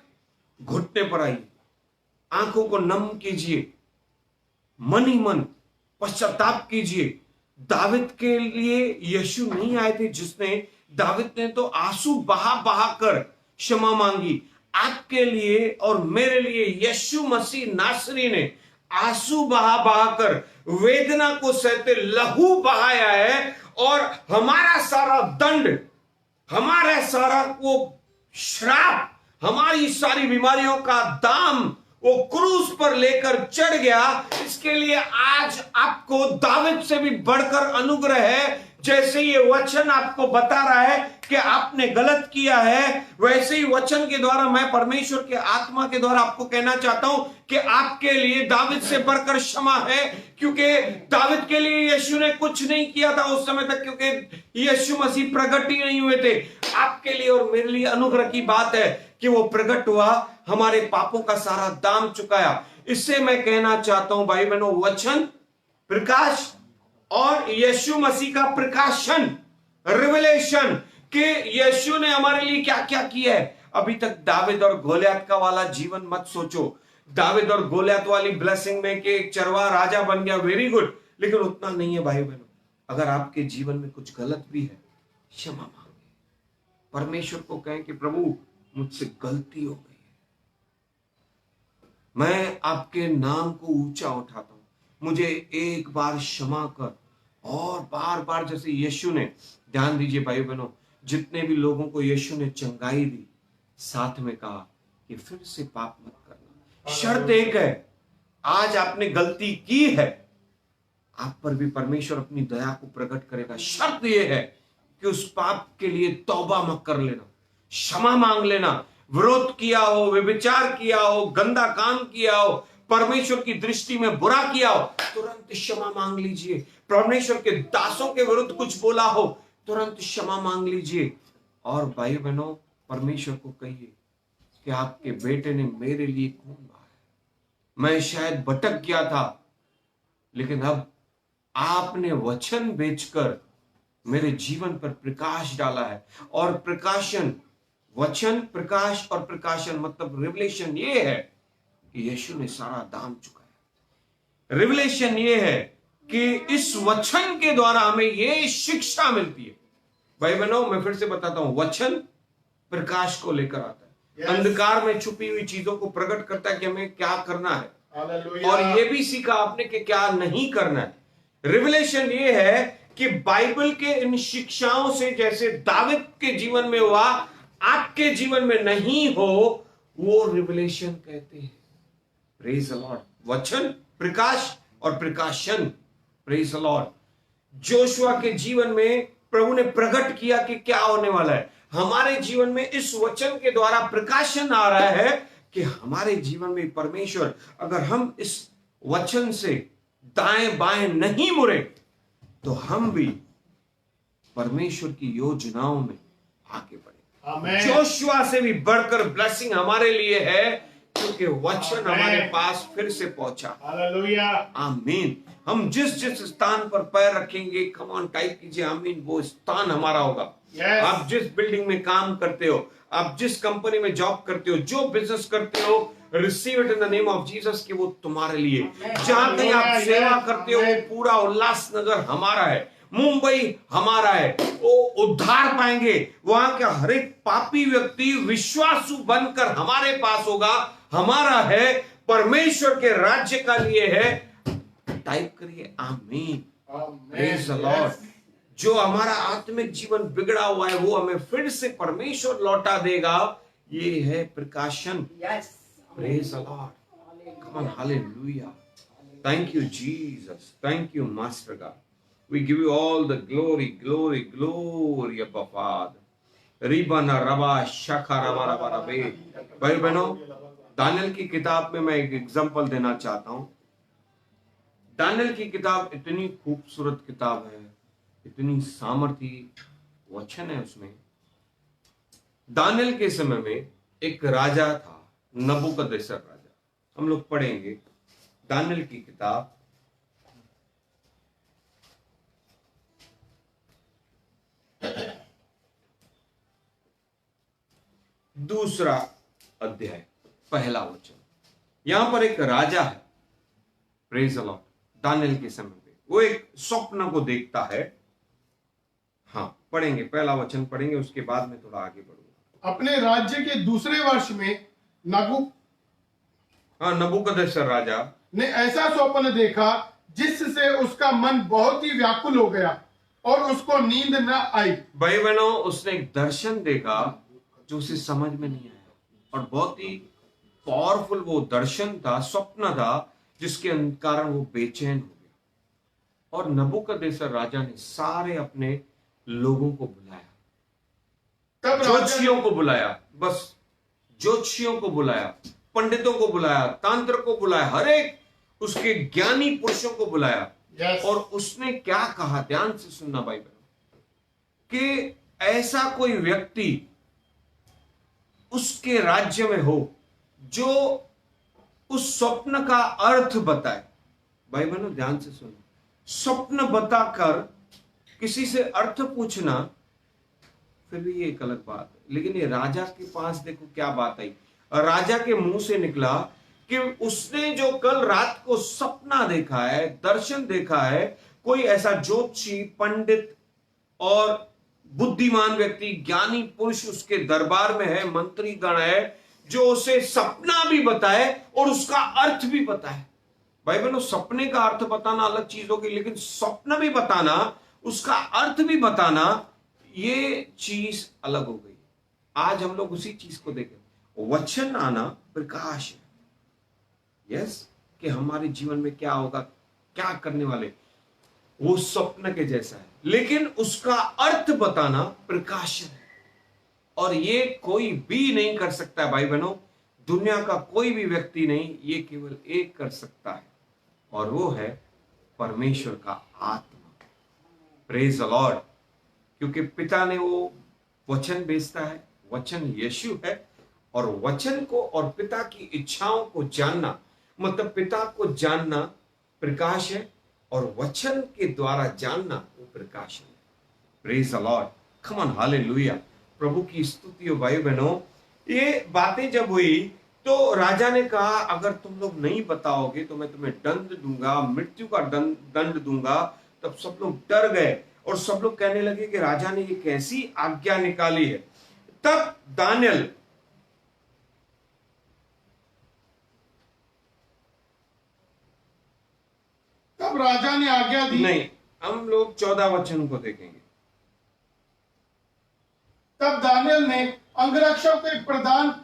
घुटने पर आइए, आंखों को नम कीजिए, मन ही मन पश्चाताप कीजिए। दाविद के लिए यीशु नहीं आए थे जिसने, दाविद ने तो आंसू बहा बहा कर क्षमा मांगी। आपके लिए और मेरे लिए यीशु मसीह नासरी ने आंसू बहा बहा कर वेदना को सहते लहू बहाया है, और हमारा सारा दंड, हमारा सारा वो श्राप, हमारी सारी बीमारियों का दाम वो क्रूस पर लेकर चढ़ गया। इसके लिए आज आपको दाविद से भी बढ़कर अनुग्रह है। जैसे ये वचन आपको बता रहा है कि आपने गलत किया है, वैसे ही वचन के द्वारा मैं परमेश्वर के आत्मा के द्वारा आपको कहना चाहता हूं कि आपके लिए दाविद से बढ़कर क्षमा है। क्योंकि दाविद के लिए यीशु ने कुछ नहीं किया था उस समय तक, क्योंकि यीशु मसीह प्रकट ही नहीं हुए थे। आपके लिए और मेरे लिए अनुग्रह की बात है कि वो प्रकट हुआ, हमारे पापों का सारा दाम चुकाया। इससे मैं कहना चाहता हूं भाई बहनों, वचन प्रकाश और यीशु मसीह का प्रकाशन, रिवलेशन कि यीशु ने हमारे लिए क्या क्या किया है। अभी तक दाविद और गोलियत का वाला जीवन मत सोचो। दाविद और गोलियत वाली ब्लेसिंग में कि एक चरवाहा राजा बन गया, वेरी गुड, लेकिन उतना नहीं है भाई बहनों। अगर आपके जीवन में कुछ गलत भी है, क्षमा मांगे, परमेश्वर को कहें कि प्रभु मुझसे गलती हो गई है, मैं आपके नाम को ऊंचा उठाता हूं, मुझे एक बार क्षमा कर। और बार बार जैसे यीशु ने, ध्यान दीजिए भाई बहनों, जितने भी लोगों को यीशु ने चंगाई दी, साथ में कहा कि फिर से पाप मत करना। शर्त एक है, आज आपने गलती की है, आप पर भी परमेश्वर अपनी दया को प्रकट करेगा। शर्त यह है कि उस पाप के लिए तौबा मत कर लेना, क्षमा मांग लेना। विरोध किया हो, व्यभिचार किया हो, गंदा काम किया हो, परमेश्वर की दृष्टि में बुरा किया हो, तुरंत क्षमा मांग लीजिए। परमेश्वर के दासों के विरुद्ध कुछ बोला हो, तुरंत क्षमा मांग लीजिए। और भाई बहनों, परमेश्वर को कहिए कि आपके बेटे ने मेरे लिए खून बहाया, मैं शायद भटक गया था, लेकिन अब आपने वचन बेचकर मेरे जीवन पर प्रकाश डाला है। और प्रकाशन, वचन, प्रकाश और प्रकाशन मतलब रिवलेशन ये है कि यीशु ने सारा दाम चुकाया। रिवलेशन ये है कि इस वचन के द्वारा हमें ये शिक्षा मिलती है। भाई बहनों, मैं फिर से बताता हूं, वचन प्रकाश को लेकर आता है, अंधकार में छुपी हुई चीजों को प्रकट करता है कि हमें क्या करना है, और ये भी सीखा आपने कि क्या नहीं करना है। रिवलेशन ये है कि बाइबल के इन शिक्षाओं से जैसे दाविद के जीवन में हुआ, आपके जीवन में नहीं हो, वो रिवलेशन कहते हैं। Praise the Lord. वचन, प्रकाश और प्रकाशन। Praise the Lord. जोशुआ के जीवन में प्रभु ने प्रकट किया कि क्या होने वाला है। हमारे जीवन में इस वचन के द्वारा प्रकाशन आ रहा है कि हमारे जीवन में परमेश्वर, अगर हम इस वचन से दाएं बाएं नहीं मुड़े, तो हम भी परमेश्वर की योजनाओं में आगे बढ़े। जोशुआ से भी बढ़कर ब्लेसिंग हमारे लिए है, क्योंकि वचन हमारे पास फिर से पहुंचा। आमीन। हम जिस जिस स्थान पर पैर रखेंगे, कम ऑन टाइप कीजिए आमीन, वो स्थान हमारा होगा। आप जिस बिल्डिंग में काम करते हो, आप जिस कंपनी में जॉब करते हो, जो बिजनेस करते हो, receive it in the name of Jesus कि वो तुम्हारे लिए। जहां कहीं आप सेवा करते हो, वो पूरा उल्लासनगर हमारा है, मुंबई हमारा है, वो उद्धार पाएंगे। वहां का हर एक पापी व्यक्ति विश्वासु बनकर हमारे पास होगा, हमारा है, परमेश्वर के राज्य का लिए है। टाइप करिए आमीन। Praise the Lord. जो हमारा आत्मिक जीवन बिगड़ा हुआ है, वो हमें फिर से परमेश्वर लौटा देगा। ये है प्रकाशन। Praise the lord. Come on, hallelujah. Thank you Jesus, thank you master God. We give you all the glory, glory, glory, Abba Father. Ribana Raba Shaka Raba Raba Rabe. भाई बहनों, दानियल की किताब में मैं एक एग्जांपल देना चाहता हूं। दानियल की किताब इतनी खूबसूरत किताब है, इतनी सामर्थी वचन है उसमें। दानियल के समय में एक राजा था, नबूकदनेस्सर राजा। हम लोग पढ़ेंगे दानियल की किताब दूसरा अध्याय पहला वचन। यहां पर एक राजा है, प्रेज द लॉर्ड। दानियल के समय पे वो एक स्वप्न को देखता है। हाँ, पढ़ेंगे, पहला वचन पढ़ेंगे, उसके बाद में थोड़ा आगे बढ़ूंगा। अपने राज्य के दूसरे वर्ष में नबूकदनेस्सर राजा ने ऐसा स्वप्न देखा जिससे उसका मन बहुत ही व्याकुल हो गया और उसको नींद न आई। भाई बहनों, उसने एक दर्शन देखा जो उसे समझ में नहीं आया, और बहुत ही पावरफुल वो दर्शन था, स्वप्न था, जिसके कारण वो बेचैन हो गया। और नबूकदनेस्सर राजा ने सारे अपने लोगों को बुलाया, तब ज्योतिषियों को बुलाया, बस ज्योतिषियों को बुलाया, पंडितों को बुलाया, तांत्रिक को बुलाया, हर एक उसके ज्ञानी पुरुषों को बुलाया। Yes. और उसने क्या कहा, ध्यान से सुनना भाई बहनों, कि ऐसा कोई व्यक्ति उसके राज्य में हो जो उस स्वप्न का अर्थ बताए। भाई बहनों ध्यान से सुनो, स्वप्न बताकर किसी से अर्थ पूछना फिर भी ये एक अलग बात है, लेकिन ये राजा के पास देखो क्या बात आई। राजा के मुंह से निकला कि उसने जो कल रात को सपना देखा है, दर्शन देखा है, कोई ऐसा ज्योतिषी, पंडित और बुद्धिमान व्यक्ति, ज्ञानी पुरुष उसके दरबार में है, मंत्री गण है, जो उसे सपना भी बताए और उसका अर्थ भी बताए। भाई बहनों, सपने का अर्थ बताना अलग चीज होगी, लेकिन स्वप्न भी बताना, उसका अर्थ भी बताना, ये चीज अलग हो गई। आज हम लोग उसी चीज को देखें। वचन आना प्रकाश है, यस, कि हमारे जीवन में क्या होगा, क्या करने वाले, वो स्वप्न के जैसा है, लेकिन उसका अर्थ बताना प्रकाशन है। और ये कोई भी नहीं कर सकता है भाई बहनों, दुनिया का कोई भी व्यक्ति नहीं, ये केवल एक कर सकता है, और वो है परमेश्वर का आत्मा। Praise the Lord. क्योंकि पिता ने वो वचन भेजता है, वचन यीशु है, और वचन को और पिता की इच्छाओं को जानना, मतलब पिता को जानना प्रकाश है, और वचन के द्वारा जानना वो प्रकाश है। Praise the lord, come on, hallelujah, प्रभु की स्तुति हो। भाई बहनों, ये बातें जब हुई तो राजा ने कहा, अगर तुम लोग नहीं बताओगे तो मैं तुम्हें दंड दूंगा, मृत्यु का दंड दूंगा। तब सब लोग डर गए और सब लोग कहने लगे कि राजा ने ये कैसी आज्ञा निकाली है। तब दानियल राजा ने आज्ञा दी। नहीं, हम लोग 14 वचन को देखेंगे। तब दानियल ने अंगरक्षकों के प्रधान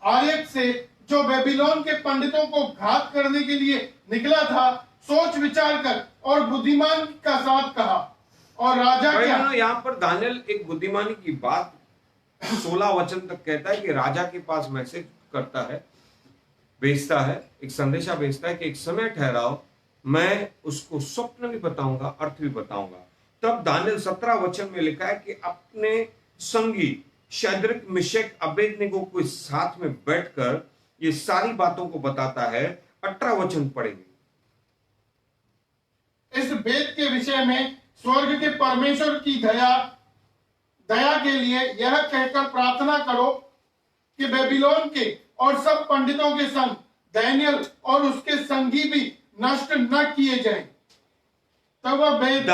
आर्यक से, जो बेबीलोन के पंडितों को घात करने के लिए निकला था, सोच विचार कर और बुद्धिमान का साथ कहा। और राजा क्या, यहाँ पर दानियल एक बुद्धिमानी की बात 16 वचन तक कहता है कि राजा के पास मैसेज करता है, भेजता है, एक संदेशा भेजता है कि एक समय ठहराओ, मैं उसको स्वप्न भी बताऊंगा, अर्थ भी बताऊंगा। तब दानियल 17 वचन में लिखा है कि अपने संगी शद्रक, मिशक, अबेदनेगो को साथ में बैठकर ये सारी बातों को बताता है। 18 वचन पढ़ेंगे। इस भेद के विषय में स्वर्ग के परमेश्वर की दया के लिए यह कहकर प्रार्थना करो कि बेबीलोन के और सब पंडितों के संग दानियल और उसके संगी भी नष्ट न किए जाएं। तब वह भेद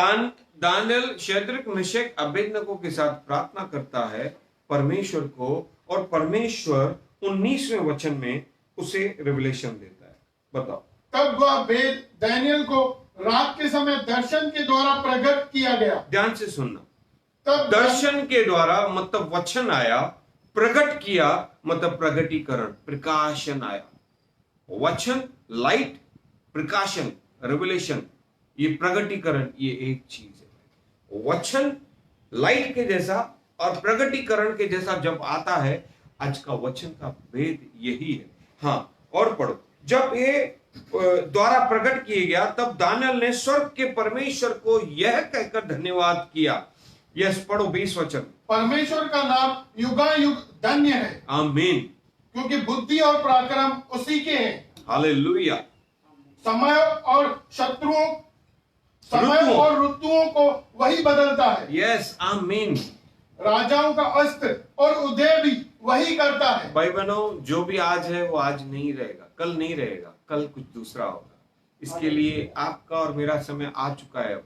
दानियल शद्रक, मिशक, अबेदनेगो के साथ प्रार्थना करता है परमेश्वर को, और परमेश्वर 19वें वचन में उसे रिवलेशन देता है। बताओ। तब वह भेद दानियल को रात के समय दर्शन के द्वारा प्रकट किया गया। ध्यान से सुनना, तब दर्शन के द्वारा मतलब वचन आया, प्रकट किया मतलब प्रगटीकरण, प्रकाशन आया। वचन, लाइट, प्रकाशन, रेवलेशन, ये प्रगटीकरण, ये एक चीज है। वचन लाइट के जैसा और प्रगटीकरण के जैसा जब आता है, आज का वचन का भेद यही है। हाँ, और पढ़ो। जब ये द्वारा प्रकट किया गया, तब दानियल ने स्वर्ग के परमेश्वर को यह कहकर धन्यवाद किया। यस, पढ़ो 20 वचन। परमेश्वर का नाम युगायुग धन्य है, आमीन, क्योंकि बुद्धि और पराक्रम उसी के हैं। हालेलुया। समय और ऋतुओं को वही बदलता है। यस, आमीन। राजाओं का अस्त और उदय भी वही करता है। भाई बहनों, जो भी आज है वो आज नहीं रहेगा, कल नहीं रहेगा, कल कुछ दूसरा होगा। इसके लिए आपका और मेरा समय आ चुका है।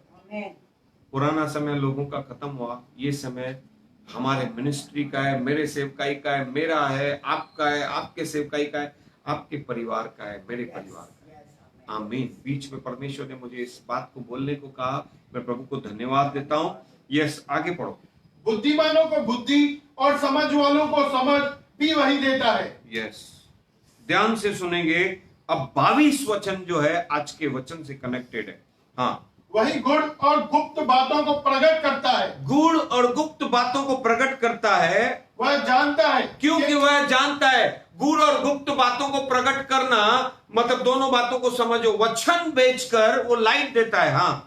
पुराना समय लोगों का खत्म हुआ, ये समय हमारे मिनिस्ट्री का है, मेरे सेवकाई का है, मेरा है, आपका है, आपके सेवकाई का है, आपके परिवार का है, मेरे परिवार का है। आमीन। बीच में परमेश्वर ने मुझे इस बात को बोलने को कहा, मैं प्रभु को धन्यवाद देता हूं। यस, आगे पढ़ो। बुद्धिमानों को बुद्धि और समझ वालों को समझ भी वही देता है। यस, ध्यान से सुनेंगे। अब 22 वचन जो है आज के वचन से कनेक्टेड है। हाँ, वही गुण और गुप्त बातों को प्रकट करता है। गुण और गुप्त बातों को प्रकट करता है। वह जानता है, क्योंकि वह जानता है। गुण और गुप्त बातों को प्रकट करना मतलब दोनों बातों को समझो। वचन बेचकर वो लाइट देता है। हाँ,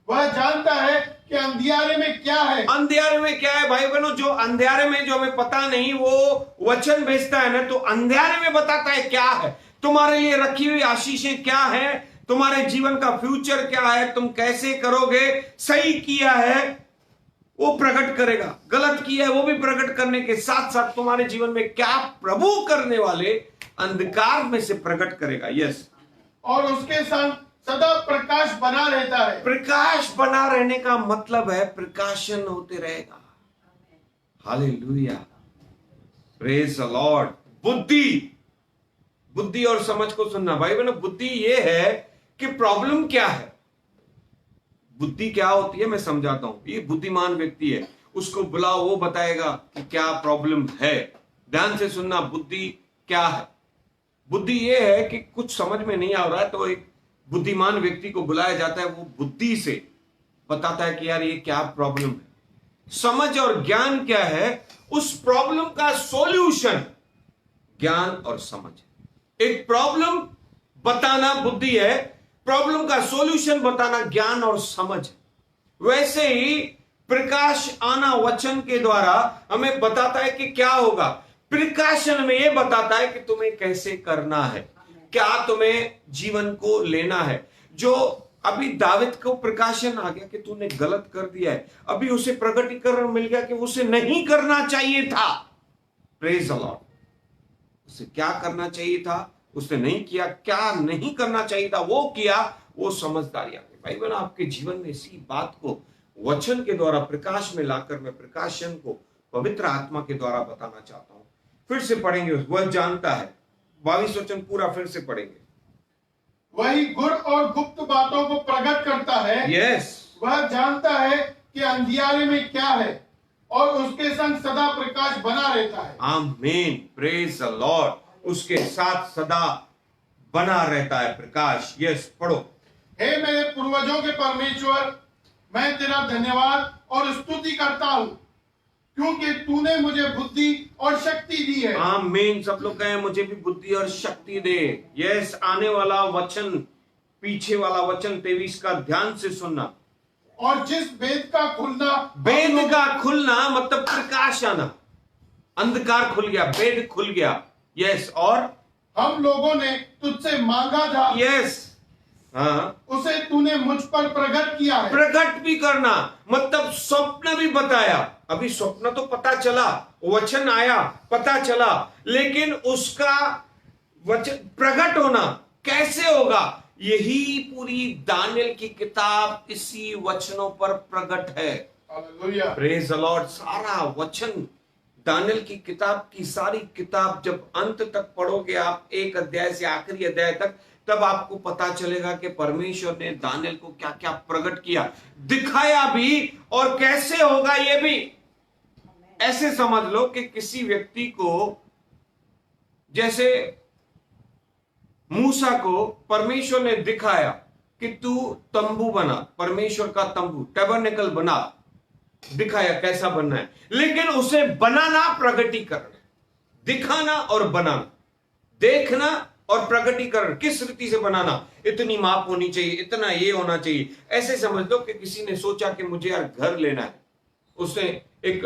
वह जानता है कि अंधियारे में क्या है। अंधियारे में क्या है भाई बहनों? जो अंधियारे में जो हमें पता नहीं, वो वचन भेजता है ना, तो अंधियारे में बताता है क्या है, तुम्हारे लिए रखी हुई आशीषें क्या है, तुम्हारे जीवन का फ्यूचर क्या है, तुम कैसे करोगे। सही किया है वो प्रकट करेगा, गलत किया है वो भी प्रकट करने के साथ साथ तुम्हारे जीवन में क्या प्रभु करने वाले अंधकार में से प्रकट करेगा। यस, और उसके संग सदा प्रकाश बना रहता है। प्रकाश बना रहने का मतलब है प्रकाशन होते रहेगा। Hallelujah, praise the Lord. बुद्धि और समझ को सुनना। भाई बहनों, बुद्धि ये है कि प्रॉब्लम क्या है। बुद्धि क्या होती है मैं समझाता हूं। ये बुद्धिमान व्यक्ति है, उसको बुलाओ, वो बताएगा कि क्या प्रॉब्लम है। ध्यान से सुनना, बुद्धि क्या है। बुद्धि ये है कि कुछ समझ में नहीं आ रहा है तो एक बुद्धिमान व्यक्ति को बुलाया जाता है, वो बुद्धि से बताता है कि यार ये क्या प्रॉब्लम है। समझ और ज्ञान क्या है? उस प्रॉब्लम का सॉल्यूशन ज्ञान और समझ। एक प्रॉब्लम बताना बुद्धि है, प्रॉब्लम का सॉल्यूशन बताना ज्ञान और समझ। वैसे ही प्रकाश आना वचन के द्वारा हमें बताता है कि क्या होगा। प्रकाशन में यह बताता है कि तुम्हें कैसे करना है, क्या तुम्हें जीवन को लेना है। जो अभी दाविद को प्रकाशन आ गया कि तूने गलत कर दिया है, अभी उसे प्रकटीकरण मिल गया कि उसे नहीं करना चाहिए था। Praise the Lord. उसे क्या करना चाहिए था उसने नहीं किया, क्या नहीं करना चाहिए था वो किया, वो समझदारी आ गई। भाई बहन, आपके जीवन में इसी बात को वचन के द्वारा प्रकाश में लाकर मैं प्रकाशन को पवित्र आत्मा के द्वारा बताना चाहता हूं। फिर से पढ़ेंगे। वह जानता है, 22 वचन पूरा फिर से पढ़ेंगे। वही गुण और गुप्त बातों को प्रकट करता है। यस, वह जानता है कि अंधियारे में क्या है और उसके संग सदा प्रकाश बना रहता है। आमीन, प्रेज द लॉर्ड। उसके साथ सदा बना रहता है प्रकाश। यस, पढ़ो। हे मेरे पूर्वजों के परमेश्वर, मैं तेरा धन्यवाद और स्तुति करता हूं, क्योंकि तूने मुझे बुद्धि और शक्ति दी है। आमीन। सब लोग कहें मुझे भी बुद्धि और शक्ति दे। यस, आने वाला वचन, पीछे वाला वचन 23 का ध्यान से सुनना। और जिस वेद का खुलना, वेद का खुलना मतलब प्रकाश आना। अंधकार खुल गया, वेद खुल गया। यस, और हम लोगों ने तुझसे मांगा था। यस, हाँ, उसे तूने मुझ पर प्रकट किया है। प्रकट भी करना मतलब स्वप्न भी बताया। अभी स्वप्न तो पता चला, वचन आया पता चला, लेकिन उसका वचन प्रकट होना कैसे होगा? यही पूरी दानियल की किताब इसी वचनों पर प्रकट है। Hallelujah, praise the Lord. सारा वचन दानियल की किताब की सारी किताब जब अंत तक पढ़ोगे आप, एक अध्याय से आखिरी अध्याय तक, तब आपको पता चलेगा कि परमेश्वर ने दानियल को क्या क्या प्रकट किया, दिखाया भी, और कैसे होगा ये भी। ऐसे समझ लो कि किसी व्यक्ति को, जैसे मूसा को परमेश्वर ने दिखाया कि तू तंबू बना, परमेश्वर का तंबू, टैबरनेकल बना, दिखाया कैसा बनना है, लेकिन उसे बनाना प्रगटीकरण, दिखाना और बनाना, देखना और प्रकटीकरण किस रीति से बनाना, इतनी माप होनी चाहिए, इतना ये होना चाहिए। ऐसे समझ लो कि किसी ने सोचा कि मुझे यार घर लेना है, उसने एक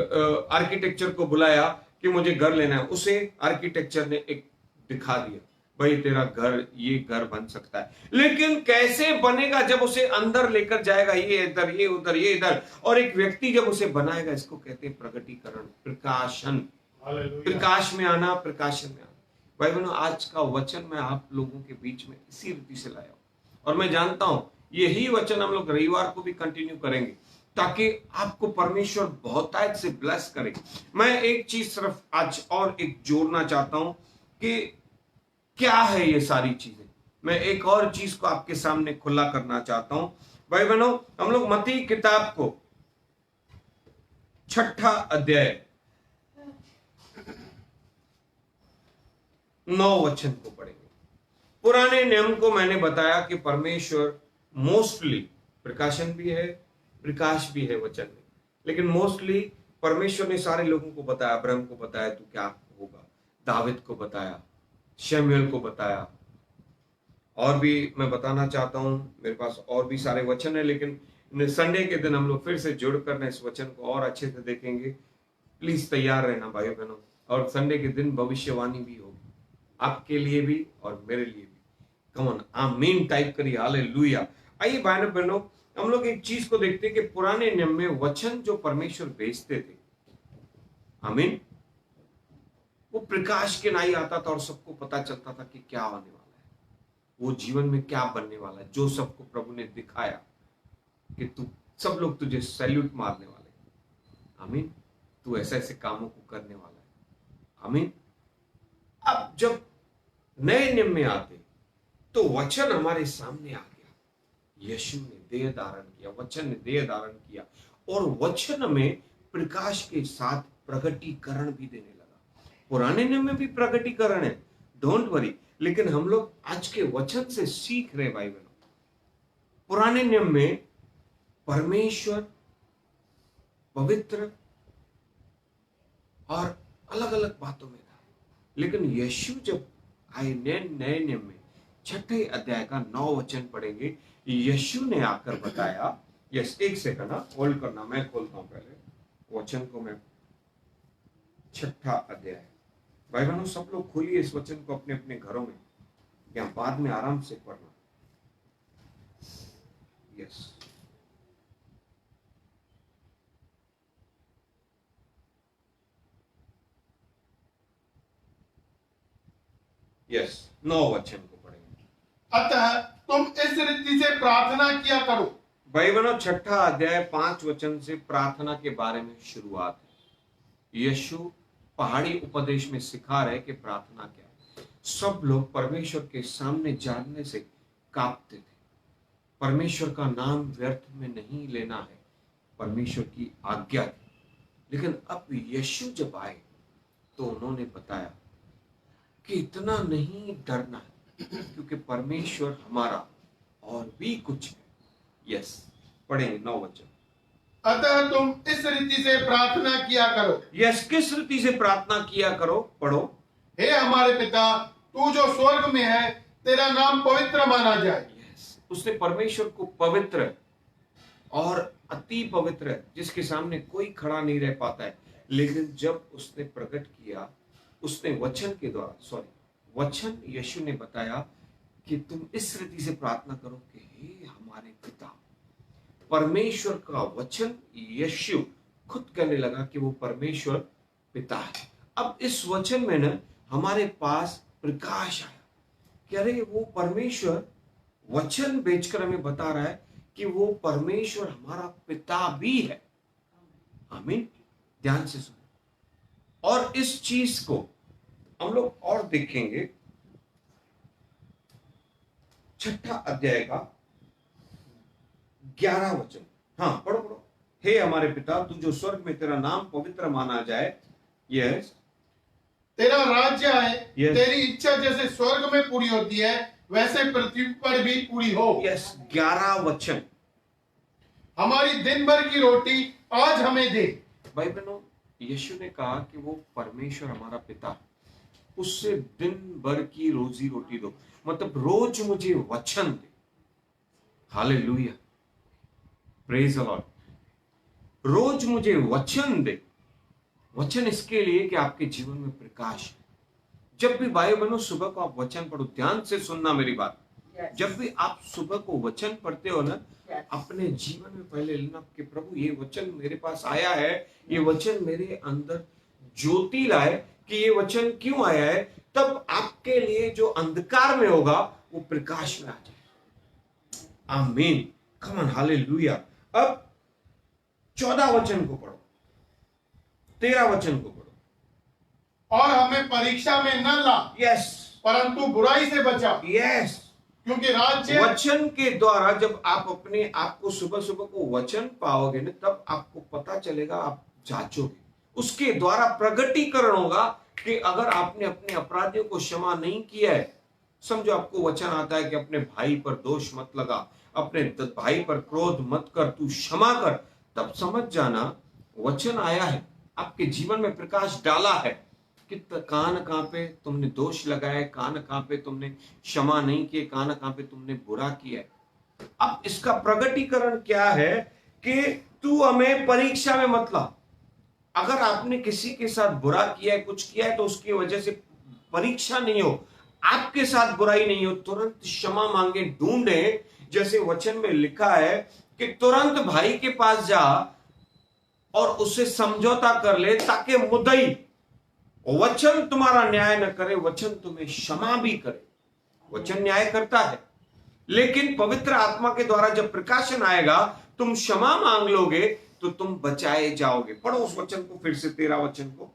आर्किटेक्चर को बुलाया कि मुझे घर लेना है, उसे आर्किटेक्चर ने एक दिखा दिया, भाई तेरा घर, ये घर बन सकता है, लेकिन कैसे बनेगा जब उसे अंदर लेकर जाएगा, ये इधर, ये उधर, ये इधर, और एक व्यक्ति जब उसे बनाएगा, इसको कहते हैं प्रकटीकरण, प्रकाशन, प्रकाश में आना, प्रकाशन में आना। भाई बहनों, आज का वचन मैं आप लोगों के बीच में इसी रीति से लाया हूं, और मैं जानता हूं यही वचन हम लोग रविवार को भी कंटिन्यू करेंगे, ताकि आपको परमेश्वर बहुतायत से ब्लेस करे। मैं एक चीज सिर्फ आज और एक जोड़ना चाहता हूं कि क्या है ये सारी चीजें। मैं एक और चीज को आपके सामने खुला करना चाहता हूं। भाई बहनों, हम लोग मत्ती किताब को 6 अध्याय 9 वचन को पढ़ेंगे। पुराने नियम को मैंने बताया कि परमेश्वर मोस्टली, प्रकाशन भी है, प्रकाश भी है वचन में, लेकिन मोस्टली परमेश्वर ने सारे लोगों को बताया। अब्राहम को बताया तू क्या होगा, दाविद को बताया, शमूएल को बताया, और भी मैं बताना चाहता हूं, मेरे पास और भी सारे वचन है, लेकिन संडे के दिन हम लोग फिर से जुड़कर इस वचन को और अच्छे से देखेंगे। प्लीज तैयार रहना भाइयों बहनों, और संडे के दिन भविष्यवाणी भी होगी आपके लिए भी और मेरे लिए भी। कम ऑन, आमीन टाइप करिए, हालेलुया। आइए भाइयों बहनों, हम लोग एक चीज को देखते हैं कि पुराने नियम में वचन जो परमेश्वर भेजते थे, आमीन, वो प्रकाश के नाई आता था और सबको पता चलता था कि क्या होने वाला है, वो जीवन में क्या बनने वाला है, जो सबको प्रभु ने दिखाया कि तू, सब लोग तुझे सैल्यूट मारने वाले, आमीन, तू ऐसे ऐसे कामों को करने वाला है, आमीन। अब जब नए नियम में आते तो वचन हमारे सामने आ गया, यीशु ने देह धारण किया, वचन ने देह धारण किया, और वचन में प्रकाश के साथ प्रगटीकरण भी देने लगा। पुराने नियम में भी प्रगटीकरण है, डोंट वरी, लेकिन हम लोग आज के वचन से सीख रहे भाई बहनों। पुराने नियम में परमेश्वर पवित्र और अलग अलग बातों में था, लेकिन यीशु जब आए नए नियम में 6 अध्याय का 9 वचन पढ़ेंगे, यीशु ने आकर बताया, यस, एक सेकंड होल्ड करना, मैं खोलता हूं पहले वचन को। मैं 6 अध्याय, भाई बहनों सब लोग खोलिए इस वचन को अपने अपने घरों में, या बाद में आराम से पढ़ना। यस, यस, 9 वचन को पढ़ेंगे। अतः तुम इस रीति से प्रार्थना किया करो। भाई बहनों 6 अध्याय 5 वचन से प्रार्थना के बारे में शुरुआत है। यीशु पहाड़ी उपदेश में सिखा रहे कि प्रार्थना क्या है। सब लोग परमेश्वर के सामने जानने से कांपते थे। परमेश्वर का नाम व्यर्थ में नहीं लेना है, परमेश्वर की आज्ञा थी। लेकिन अब यीशु जब आए तो उन्होंने बताया कि इतना नहीं डरना है, क्योंकि परमेश्वर हमारा और भी कुछ है। यस, पढ़ेंगे 9 वचन। अतः तुम इस रीति से प्रार्थना किया करो। यस, किस रीति से प्रार्थना किया करो, पढ़ो। हे हमारे पिता, तू जो स्वर्ग में है, तेरा नाम पवित्र माना जाए। यस, उसने परमेश्वर को पवित्र और अति पवित्र है, जिसके सामने कोई खड़ा नहीं रह पाता है, लेकिन जब उसने प्रकट किया, उसने वचन के द्वारा, वचन यीशु ने बताया कि तुम इस रीति से प्रार्थना करो कि हे हमारे पिता। परमेश्वर का वचन यीशु खुद कहने लगा कि वो परमेश्वर पिता है। अब इस वचन में ना हमारे पास प्रकाश आया कि अरे वो परमेश्वर वचन बेचकर हमें बता रहा है कि वो परमेश्वर हमारा पिता भी है। आमीन, ध्यान से सुनो। और इस चीज को हम लोग और देखेंगे 6 अध्याय का 11 वचन। हाँ, पढ़ो पढ़ो। हे हमारे पिता, तू जो स्वर्ग में, तेरा नाम पवित्र माना जाए। यस, तेरा राज्य आए। Yes. तेरी इच्छा जैसे स्वर्ग में पूरी होती है, वैसे पृथ्वी पर भी पूरी हो। यस, 11 वचन। हमारी दिन भर की रोटी आज हमें दे। भाई बहनों, यीशु ने कहा कि वो परमेश्वर हमारा पिता, उससे दिन भर की रोजी रोटी दो, मतलब रोज मुझे वचन दे। Hallelujah, praise the lord. रोज मुझे वचन दे। वचन इसके लिए कि आपके जीवन में प्रकाश है। जब भी भाई बहनों सुबह को आप वचन पढ़ो, ध्यान से सुनना मेरी बात। जब भी आप सुबह को वचन पढ़ते हो ना, अपने जीवन में पहले लेना कि प्रभु ये वचन मेरे पास आया है, ये वचन मेरे अंदर ज्योति लाए कि ये वचन क्यों आया है। तब आपके लिए जो अंधकार में होगा वो प्रकाश में आ जाए। आमीन, कम ऑन, हालेलुया। अब 14 वचन को पढ़ो, 13 वचन को पढ़ो। और हमें परीक्षा में न ला, यस, परंतु बुराई से बचा, यस। क्योंकि राज्य वचन के द्वारा जब आप अपने आप को सुबह सुबह को वचन पाओगे ना, तब आपको पता चलेगा, आप जांचोगे, उसके द्वारा प्रगटीकरण होगा कि अगर आपने अपने अपराधियों को क्षमा नहीं किया है, समझो आपको वचन आता है कि अपने भाई पर दोष मत लगा, अपने भाई पर क्रोध मत कर, तू क्षमा कर, तब समझ जाना वचन आया है, आपके जीवन में प्रकाश डाला है कि कहां न कहां पे तुमने दोष लगाया, कहां न कहां पे तुमने क्षमा नहीं किए, कहां न कहां पे तुमने बुरा किया है। अब इसका प्रगटीकरण क्या है कि तू हमें परीक्षा में मत ला। अगर आपने किसी के साथ बुरा किया है, कुछ किया है, तो उसकी वजह से परीक्षा नहीं हो, आपके साथ बुराई नहीं हो, तुरंत क्षमा मांगे, ढूंढे। जैसे वचन में लिखा है कि तुरंत भाई के पास जा और उससे समझौता कर ले, ताकि मुद्दई वचन तुम्हारा न्याय न करे, वचन तुम्हें क्षमा भी करे। वचन न्याय करता है, लेकिन पवित्र आत्मा के द्वारा जब प्रकाशन आएगा, तुम क्षमा मांग लोगे तो तुम बचाए जाओगे। पढ़ो उस वचन को फिर से, 13 वचन को।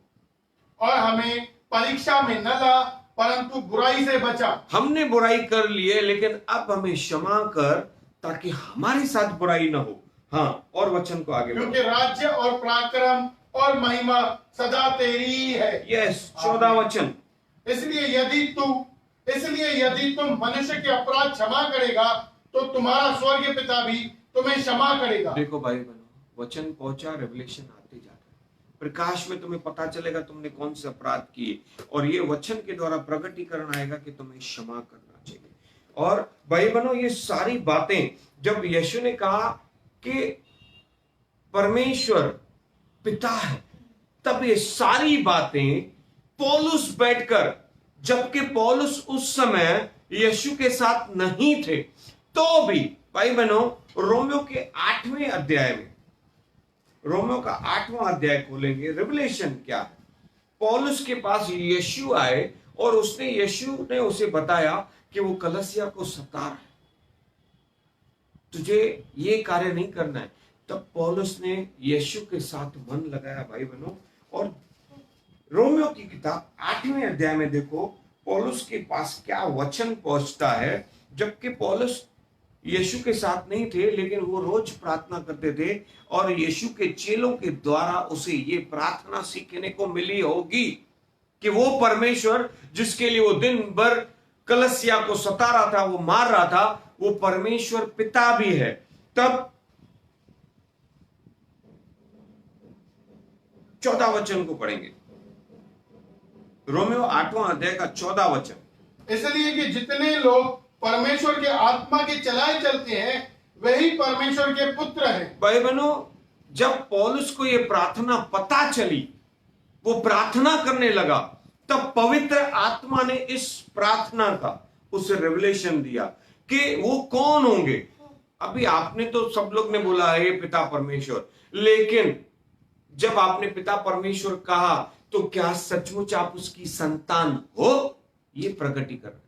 और हमें परीक्षा में न ला, परंतु बुराई से बचा। हमने बुराई कर ली है, लेकिन अब हमें क्षमा कर ताकि हमारे साथ बुराई ना हो। हाँ, और वचन को आगे क्योंकि राज्य और पराक्रम और महिमा सदा तेरी ही है। यस, 14 वचन। इसलिए यदि तुम मनुष्य के अपराध क्षमा करेगा, तो तुम्हारा स्वर्गीय पिता भी तुम्हें क्षमा करेगा। देखो भाई बहनों, वचन पहुंचा, रेवलेशन आते जाता है, प्रकाश में तुम्हें पता चलेगा तुमने कौन से अपराध किए, और ये वचन के द्वारा प्रगटीकरण आएगा कि तुम्हें क्षमा करना चाहिए। और भाई बहनों, ये सारी बातें जब यीशु ने कहा कि परमेश्वर पिता है, तब ये सारी बातें पौलुस बैठकर, जबकि पौलुस उस समय यीशु के साथ नहीं थे, तो भी भाई बहनों, रोमियो के 8वें अध्याय में, रोमियो का 8वां अध्याय खोलेंगे, रिवलेशन क्या है। पौलुस के पास यीशु आए और यीशु ने उसे बताया कि वो कलसिया को सता रहा है, तुझे ये कार्य नहीं करना है। तब पौलुस ने यीशु के साथ मन लगाया भाई बहनों, और रोमियो की किताब 8वें अध्याय में देखो पौलुस के पास क्या वचन पहुंचता है। जबकि पौलुस यीशु के साथ नहीं थे, लेकिन वो रोज प्रार्थना करते थे, और यीशु के चेलों के द्वारा उसे ये प्रार्थना सीखने को मिली होगी कि वो परमेश्वर जिसके लिए वो दिन भर कलसिया को सता रहा था, वो मार रहा था, वो परमेश्वर पिता भी है। तब 14 वचन को पढ़ेंगे, रोमियो 8वां अध्याय का 14 वचन। इसलिए कि जितने लोग परमेश्वर के आत्मा के चलाए चलते हैं, वही परमेश्वर के पुत्र हैं। भाई बहनों, जब पौलुस को यह प्रार्थना पता चली, वो प्रार्थना करने लगा, तब पवित्र आत्मा ने इस प्रार्थना का उसे रेवलेशन दिया कि वो कौन होंगे। अभी आपने तो सब लोग ने बोला है पिता परमेश्वर, लेकिन जब आपने पिता परमेश्वर कहा तो क्या सचमुच आप उसकी संतान हो, ये प्रगटीकरण।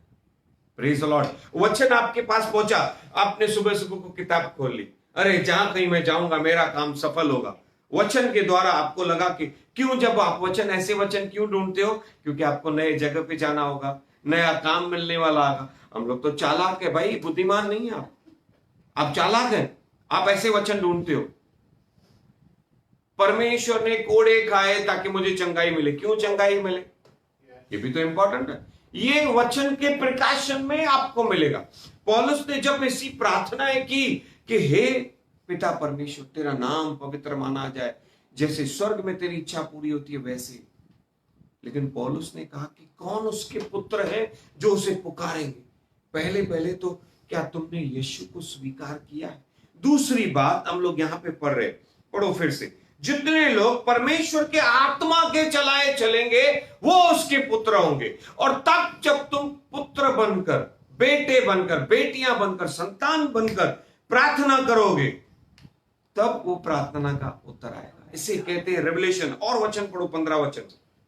Praise the Lord. वचन आपके पास पहुंचा, आपने सुबह सुबह को किताब खोल ली, अरे जहां कहीं मैं जाऊंगा मेरा काम सफल होगा। वचन के द्वारा आपको लगा कि क्यों, जब आप वचन, ऐसे वचन क्यों ढूंढते हो, क्योंकि आपको नए जगह पे जाना होगा, नया काम मिलने वाला होगा। हम लोग तो चालाक है भाई, बुद्धिमान नहीं है आप चालाक हैं, आप ऐसे वचन ढूंढते हो। परमेश्वर ने कोड़े खाए ताकि मुझे चंगाई मिले, क्यों चंगाई मिले, ये भी तो इंपॉर्टेंट है। ये वचन के प्रकाशन में आपको मिलेगा। पौलुस ने जब ऐसी प्रार्थनाएं की कि हे पिता परमेश्वर, तेरा नाम पवित्र माना जाए, जैसे स्वर्ग में तेरी इच्छा पूरी होती है वैसे लेकिन पौलुस ने कहा कि कौन उसके पुत्र है जो उसे पुकारेंगे। पहले पहले तो क्या तुमने यीशु को स्वीकार किया है? दूसरी बात हम लोग यहां पे पढ़ रहे, पढ़ो फिर से, जितने लोग परमेश्वर के आत्मा के चलाए चलेंगे वो उसके पुत्र होंगे। और तब जब तुम पुत्र बनकर, बेटे बनकर, बेटियां बनकर, संतान बनकर प्रार्थना करोगे, तब वो प्रार्थना का उत्तर आएगा। इसे कहते हैं रेवलेशन। और वचन पढ़ो, 15 वचन।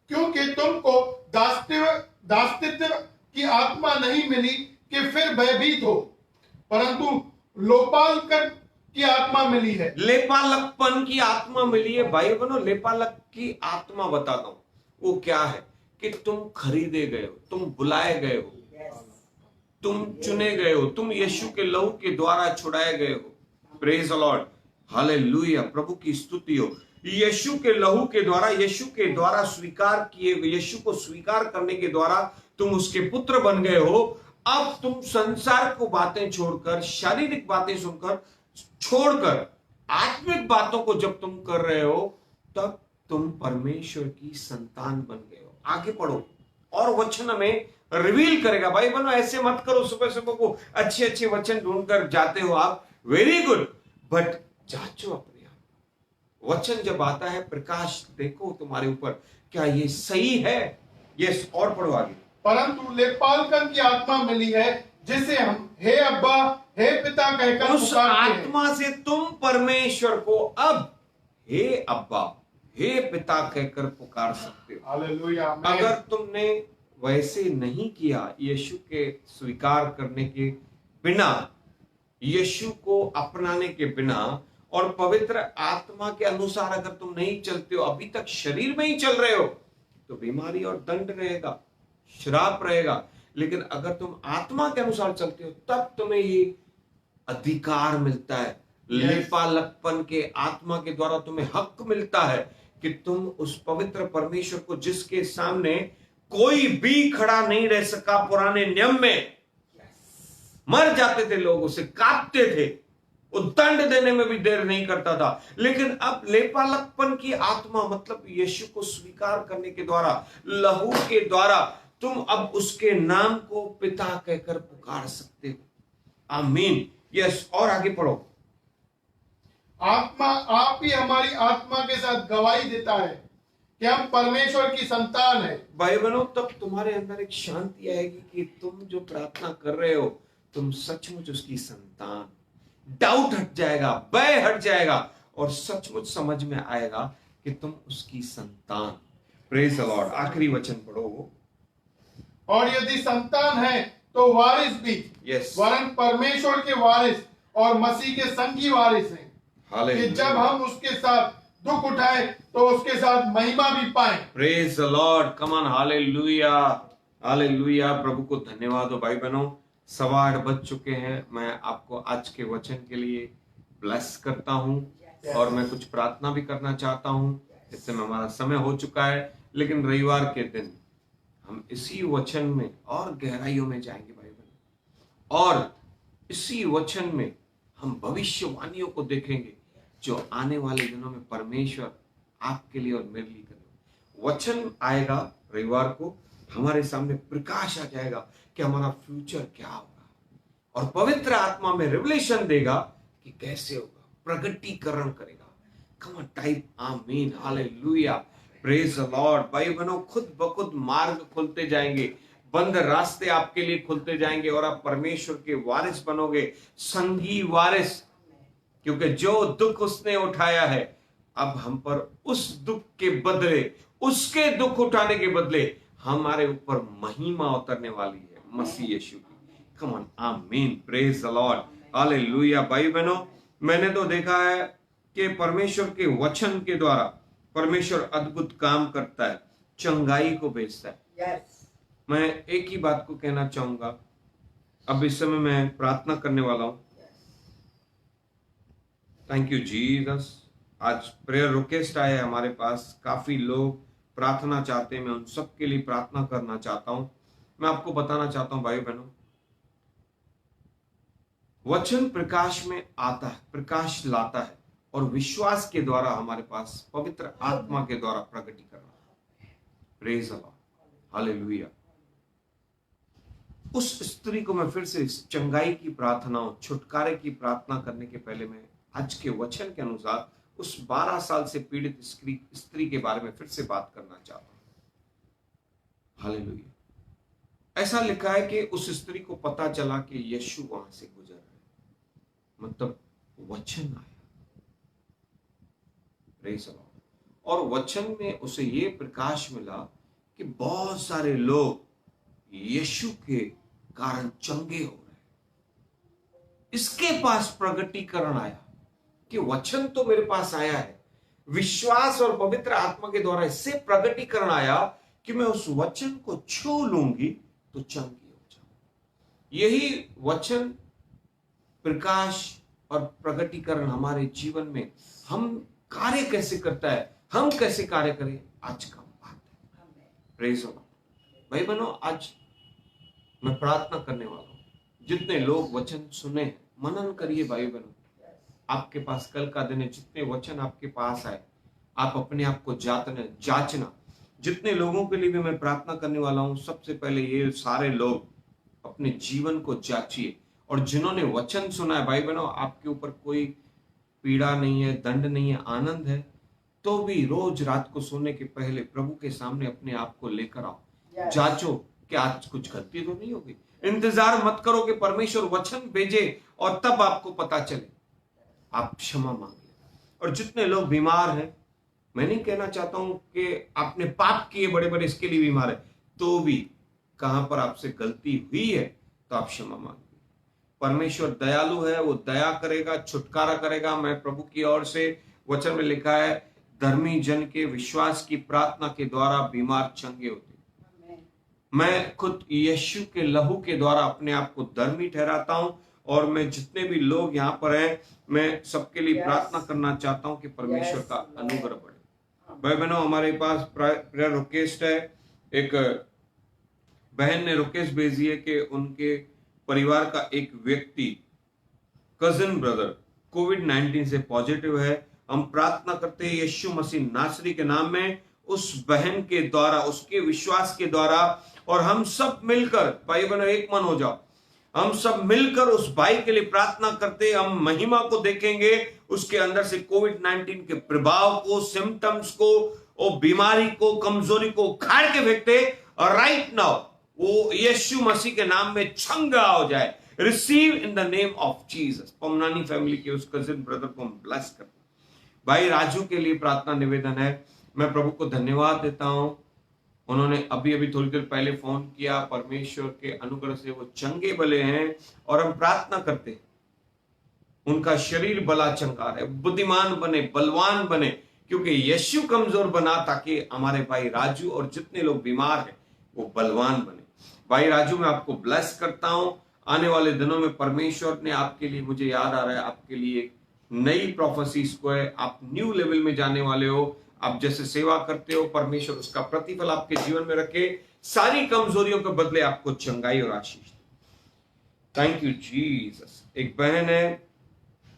क्योंकि तुमको दासत्व की आत्मा नहीं मिली कि फिर भयभीत हो, परंतु लोपालकन की आत्मा मिली है। लेपालकपन की आत्मा मिली है। भाई बनो, लेपालक की आत्मा बताता हूं वो क्या है, कि तुम खरीदे गए हो, तुम बुलाए गए हो, तुम चुने गए हो, तुम यीशु के लहू के द्वारा छुड़ाए गए हो। प्रेज द लॉर्ड, हालेलुया, प्रभु की स्तुति हो। यीशु के लहू के द्वारा, यीशु के द्वारा स्वीकार किए, यीशु को स्वीकार करने के द्वारा तुम उसके पुत्र बन गए हो। अब तुम संसार को बातें छोड़कर, शारीरिक बातें सुनकर छोड़कर आत्मिक बातों को जब तुम कर रहे हो, तब तुम परमेश्वर की संतान बन गए हो। आगे पढ़ो, और वचन में रिवील करेगा। भाई बनो, ऐसे मत करो सुबह सुबह को अच्छे अच्छे वचन ढूंढकर जाते हो आप, वेरी गुड, बट जांचो अपने आप। वचन जब आता है, प्रकाश देखो तुम्हारे ऊपर, क्या ये सही है? यस। और पढ़ो आगे। परंतु लेपालकन की आत्मा मिली है, जिसे हम हे अब्बा, हे पिता कहकर उस पुकारते हैं। आत्मा से तुम परमेश्वर को अब हे अब्बा, हे पिता कहकर पुकार सकते हो। हालेलुया, आमीन। अगर तुमने वैसे नहीं किया, यीशु के स्वीकार करने के बिना, यीशु को अपनाने के बिना, और पवित्र आत्मा के अनुसार अगर तुम नहीं चलते हो, अभी तक शरीर में ही चल रहे हो, तो बीमारी और दंड रहेगा, श्राप रहेगा। लेकिन अगर तुम आत्मा के अनुसार चलते हो, तब तुम्हें ये अधिकार मिलता है। लेपालकपन के आत्मा के द्वारा तुम्हें हक मिलता है कि तुम उस पवित्र परमेश्वर को, जिसके सामने कोई भी खड़ा नहीं रह सका, पुराने नियम में मर जाते थे लोग, उसे काटते थे, वो दंड देने में भी देर नहीं करता था। लेकिन अब लेपालकपन की आत्मा, मतलब यीशु को स्वीकार करने के द्वारा, लहू के द्वारा, तुम अब उसके नाम को पिता कहकर पुकार सकते हो। आमीन। यस। और आगे पढ़ो। आत्मा आप ही हमारी आत्मा के साथ गवाही देता है कि हम परमेश्वर की संतान है। भाई बहनों, तब तुम्हारे अंदर एक शांति आएगी कि तुम जो प्रार्थना कर रहे हो, तुम सचमुच उसकी संतान। डाउट हट जाएगा, भय हट जाएगा, और सचमुच समझ में आएगा कि तुम उसकी संतान। Praise the Lord. आखिरी वचन पढ़ो वो। और यदि संतान है तो वारिस भी, यस, वरन परमेश्वर के वारिस और मसीह के संगी वारिस हैं, कि हालेलुया। जब हम उसके साथ दुख उठाए तो उसके साथ महिमा भी पाए। Praise the lord, come on, hallelujah, hallelujah. प्रभु को धन्यवाद हो। भाई बहनों, 8:15 बज चुके हैं। मैं आपको आज के वचन के लिए ब्लेस करता हूं, और मैं कुछ प्रार्थना भी करना चाहता हूं। इस समय हमारा समय हो चुका है, लेकिन रविवार के दिन हम इसी वचन में और गहराइयों में जाएंगे भाई बहनों, और इसी वचन में हम भविष्यवाणियों को देखेंगे जो आने वाले दिनों में परमेश्वर आपके लिए और मेरे लिए करेगा। वचन आएगा रविवार को, हमारे सामने प्रकाश आ जाएगा कि हमारा फ्यूचर क्या होगा, और पवित्र आत्मा में रिवलेशन देगा कि कैसे होगा, प्रगटीकरण करेगा। कम ऑन, टाइप आमीन, हालेलुया, प्रेज द लॉर्ड। भाई बहनों, खुद ब खुद मार्ग खुलते जाएंगे, बंद रास्ते आपके लिए खुलते जाएंगे, और आप परमेश्वर के वारिस बनोगे, संगी वारिस। क्योंकि जो दुख उसने उठाया है, अब हम पर उस दुख के बदले, उसके दुख उठाने के बदले हमारे ऊपर महिमा उतरने वाली है, मसीह यीशु की। कम ऑन, आमीन, प्रेज द लॉर्ड, हालेलुया। भाई बहनों, मैंने तो देखा है कि परमेश्वर के वचन के द्वारा परमेश्वर अद्भुत काम करता है, चंगाई को भेजता है। मैं एक ही बात को कहना चाहूंगा, अब इस समय मैं प्रार्थना करने वाला हूं। Thank you Jesus. आज प्रेयर रिक्वेस्ट आए हमारे पास, काफी लोग प्रार्थना चाहते हैं, मैं उन सब के लिए प्रार्थना करना चाहता हूं। मैं आपको बताना चाहता हूं भाई बहनों, वचन प्रकाश में आता है, प्रकाश लाता है, और विश्वास के द्वारा हमारे पास पवित्र आत्मा के द्वारा प्रगटीकरण। Praise the lord, hallelujah. उस स्त्री को मैं फिर से चंगाई की प्रार्थनाओं, छुटकारे की प्रार्थना करने के पहले मैं आज के वचन के अनुसार उस 12 साल से पीड़ित स्त्री के बारे में फिर से बात करना चाहता हूं। हालेलुया। ऐसा लिखा है कि उस स्त्री को पता चला कि यीशु वहां से गुजर रहे, मतलब वचन आया, प्रेज़ द लॉर्ड। और वचन में उसे ये प्रकाश मिला कि बहुत सारे लोग यीशु के कारण चंगे हो रहे। इसके पास प्रगटीकरण आया कि वचन तो मेरे पास आया है, विश्वास और पवित्र आत्मा के द्वारा इससे प्रगटीकरण आया कि मैं उस वचन को छू लूंगी तो चंगी हो जाऊं। यही वचन, प्रकाश और प्रगटीकरण हमारे जीवन में हम कार्य कैसे करता है, हम कैसे कार्य करें, आज का बात है। Praise the Lord. भाई बहनों, आज मैं प्रार्थना करने वाला हूं, जितने लोग वचन सुने, मनन करिए भाई बहनों। आपके पास कल का दिन है, जितने वचन आपके पास आए आप अपने आप को जांचना। जितने लोगों के लिए भी मैं प्रार्थना करने वाला हूं, सबसे पहले ये सारे लोग अपने जीवन को जांचिए। और जिन्होंने वचन सुना है भाई बहनों, आपके ऊपर कोई पीड़ा नहीं है, दंड नहीं है, आनंद है, तो भी रोज रात को सोने के पहले प्रभु के सामने अपने आप को लेकर आओ। जांचो कि आज कुछ गलती तो नहीं होगी। इंतजार मत करो कि परमेश्वर वचन भेजे और तब आपको पता चले। आप क्षमा मांगिए। और जितने लोग बीमार हैं, मैं नहीं कहना चाहता हूं कि आपने पाप किए बड़े बड़े इसके लिए बीमार है, तो भी कहां पर आपसे गलती हुई है तो आप क्षमा मांगिए। परमेश्वर दयालु है, वो दया करेगा, छुटकारा करेगा। मैं प्रभु की ओर से, वचन में लिखा है, धर्मी जन के विश्वास की प्रार्थना के द्वारा बीमार चंगे होते। मैं खुद यीशु के लहू के द्वारा अपने आप को धर्मी ठहराता हूं। और मैं जितने भी लोग यहाँ पर हैं, मैं सबके लिए प्रार्थना करना चाहता हूं कि परमेश्वर का अनुग्रह बढ़े। भाई बहनों, हमारे पास प्रेयर रिक्वेस्ट है। एक बहन ने रिक्वेस्ट भेजी है कि उनके परिवार का एक व्यक्ति, कजिन ब्रदर, कोविड-19 से पॉजिटिव है। हम प्रार्थना करते हैं यीशु मसीह नासरी के नाम में, उस बहन के द्वारा, उसके विश्वास के द्वारा, और हम सब मिलकर, भाई बहनों एक मन हो जाओ, हम सब मिलकर उस भाई के लिए प्रार्थना करते। हम महिमा को देखेंगे, उसके अंदर से कोविड-19 के प्रभाव को, सिम्टम्स को, और बीमारी को, कमजोरी को उखाड़ के फेंकते। और राइट नाउ वो यीशु मसीह के नाम में चंगा हो जाए। Receive in the name of Jesus. Pamnani family के उस कजिन ब्रदर को हम ब्लेस करते हैं। भाई राजू के लिए प्रार्थना निवेदन है। मैं प्रभु को धन्यवाद देता हूं, उन्होंने अभी अभी थोड़ी देर पहले फोन किया। परमेश्वर के अनुग्रह से वो चंगे भले हैं। और हम प्रार्थना करते हैं उनका शरीर भला चंगा रहे, बुद्धिमान बने, बलवान बने, क्योंकि यीशु कमजोर बना ताकि हमारे भाई राजू और जितने लोग बीमार हैं वो बलवान बने। भाई राजू, मैं आपको ब्लेस करता हूं। आने वाले दिनों में परमेश्वर ने आपके लिए, मुझे याद आ रहा है, आपके लिए एक नई प्रोफेसीज को है। आप न्यू लेवल में जाने वाले हो। आप जैसे सेवा करते हो, परमेश्वर उसका प्रतिफल आपके जीवन में रखे। सारी कमजोरियों के बदले आपको चंगाई और आशीष। Thank you Jesus. एक बहन है,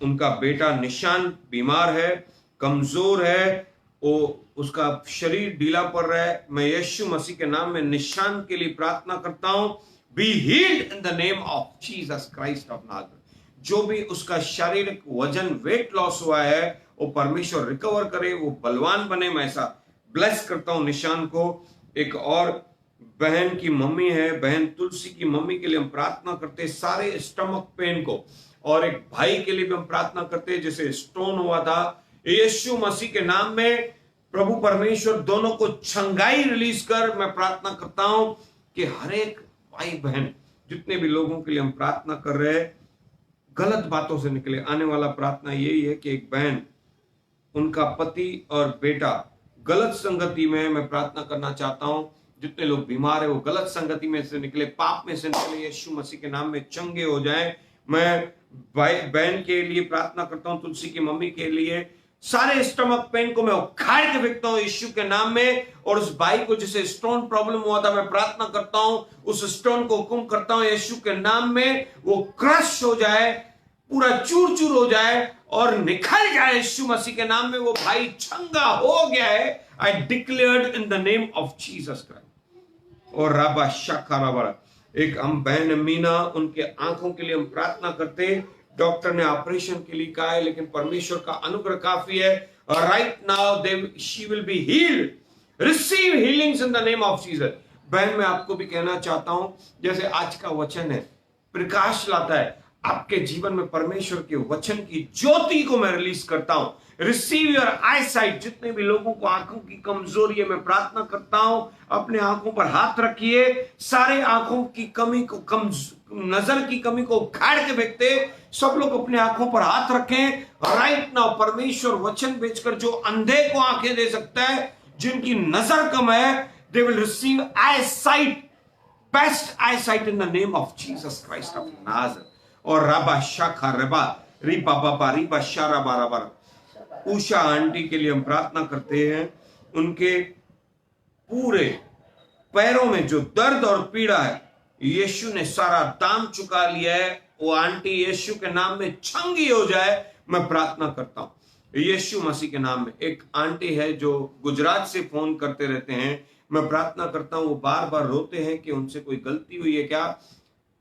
उनका बेटा निशान बीमार है, कमजोर है, वो उसका शरीर ढीला पड़ रहा है। मैं यीशु मसीह के नाम में निशान के लिए प्रार्थना करता हूं। Be healed in the name of Jesus Christ of Nazareth. जो भी उसका शारीरिक वजन, वेट लॉस हुआ है, वो परमेश्वर रिकवर करे, वो बलवान बने। मैं ऐसा ब्लेस करता हूं निशान को। एक और बहन की मम्मी है, बहन तुलसी की मम्मी के लिए हम प्रार्थना करते हैं, सारे स्टमक पेन को। और एक भाई के लिए भी हम प्रार्थना करते हैं जिसे स्टोन हुआ था। यीशु मसीह के नाम में प्रभु परमेश्वर दोनों को चंगाई रिलीज कर। मैं प्रार्थना करता हूं कि हर एक भाई बहन, जितने भी लोगों के लिए हम प्रार्थना कर रहे हैं, गलत बातों से निकले। आने वाला प्रार्थना यही है कि एक बहन, उनका पति और बेटा गलत संगति में, मैं प्रार्थना करना चाहता हूं जितने लोग बीमार है वो गलत संगति में से निकले, पाप में से निकले, यीशु मसीह के नाम में चंगे हो जाएं। मैं भाई बहन के लिए प्रार्थना करता हूं, तुलसी की मम्मी के लिए। सारे स्टमक पेन को मैं उखाड़ के फेंकता हूं यीशु के नाम में। और उस भाई को जिसे स्टोन प्रॉब्लम हुआ था, मैं प्रार्थना करता हूं, उस स्टोन को हुक्म करता हूं यीशु के नाम में, वो क्रश हो जाए। पूरा चूर चूर हो जाए और निखल जाए यीशु मसीह के नाम में। वो भाई चंगा हो गया है। I declared in the name of Jesus Christ. और राबा शाखा राबा, एक हम बहन मीना, उनके आंखों के लिए हम प्रार्थना करते हैं। डॉक्टर ने ऑपरेशन के लिए कहा है, लेकिन परमेश्वर का अनुग्रह काफी है। Right now she will be healed. Receive healings in the name of Jesus. बहन, मैं आपको भी कहना चाहता हूं, जैसे आज का वचन है, प्रकाश लाता है आपके जीवन में। परमेश्वर के वचन की ज्योति को मैं रिलीज करता हूं। Receive your I site. जितने भी लोगों को आंखों की कमजोरी है, मैं प्रार्थना करता हूं, अपने आंखों पर हाथ रखिए। सारे आंखों की कमी को, नजर की कमी को उखाड़ के फेंकते सब लोग अपने आंखों पर हाथ रखें। राइट नाउ परमेश्वर वचन बेचकर जो अंधे को आंखें दे सकता है, जिनकी नजर कम है, they will receive I site, best I site in the name of Jesus Christ of Nazareth. और राबा शाखा रबा रिबा बाबा रिबा शारा बाराबा। उषा आंटी के लिए हम प्रार्थना करते हैं। उनके पूरे पैरों में जो दर्द और पीड़ा है, यीशु ने सारा दाम चुका लिया है। वो आंटी यीशु के नाम में चंगी हो जाए, मैं प्रार्थना करता हूं यीशु मसीह के नाम में। एक आंटी है जो गुजरात से फोन करते रहते हैं, मैं प्रार्थना करता हूं, वो बार बार रोते हैं कि उनसे कोई गलती हुई है क्या।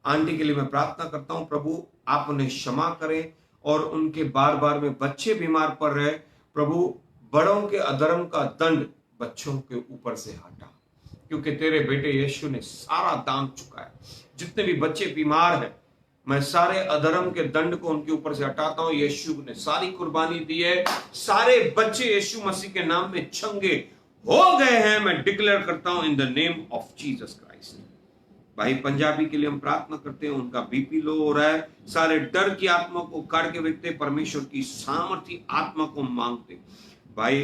आंटी के लिए मैं प्रार्थना करता हूं, प्रभु आप उन्हें क्षमा करें। और उनके बार बार में बच्चे बीमार पड़ रहे, प्रभु बड़ों के अधर्म का दंड बच्चों के ऊपर से हटा, क्योंकि तेरे बेटे यीशु ने सारा दाम चुकाया। जितने भी बच्चे बीमार हैं, मैं सारे अधर्म के दंड को उनके ऊपर से हटाता हूं। यीशु ने सारी कुर्बानी दी है। सारे बच्चे यीशु मसीह के नाम में चंगे हो गए हैं, मैं डिक्लेयर करता हूं इन the name of Jesus Christ. भाई पंजाबी के लिए हम प्रार्थना करते हैं, उनका बीपी लो हो रहा है। सारे डर की आत्मा को काट के फेंकते, परमेश्वर की सामर्थ्य आत्मा को मांगते। भाई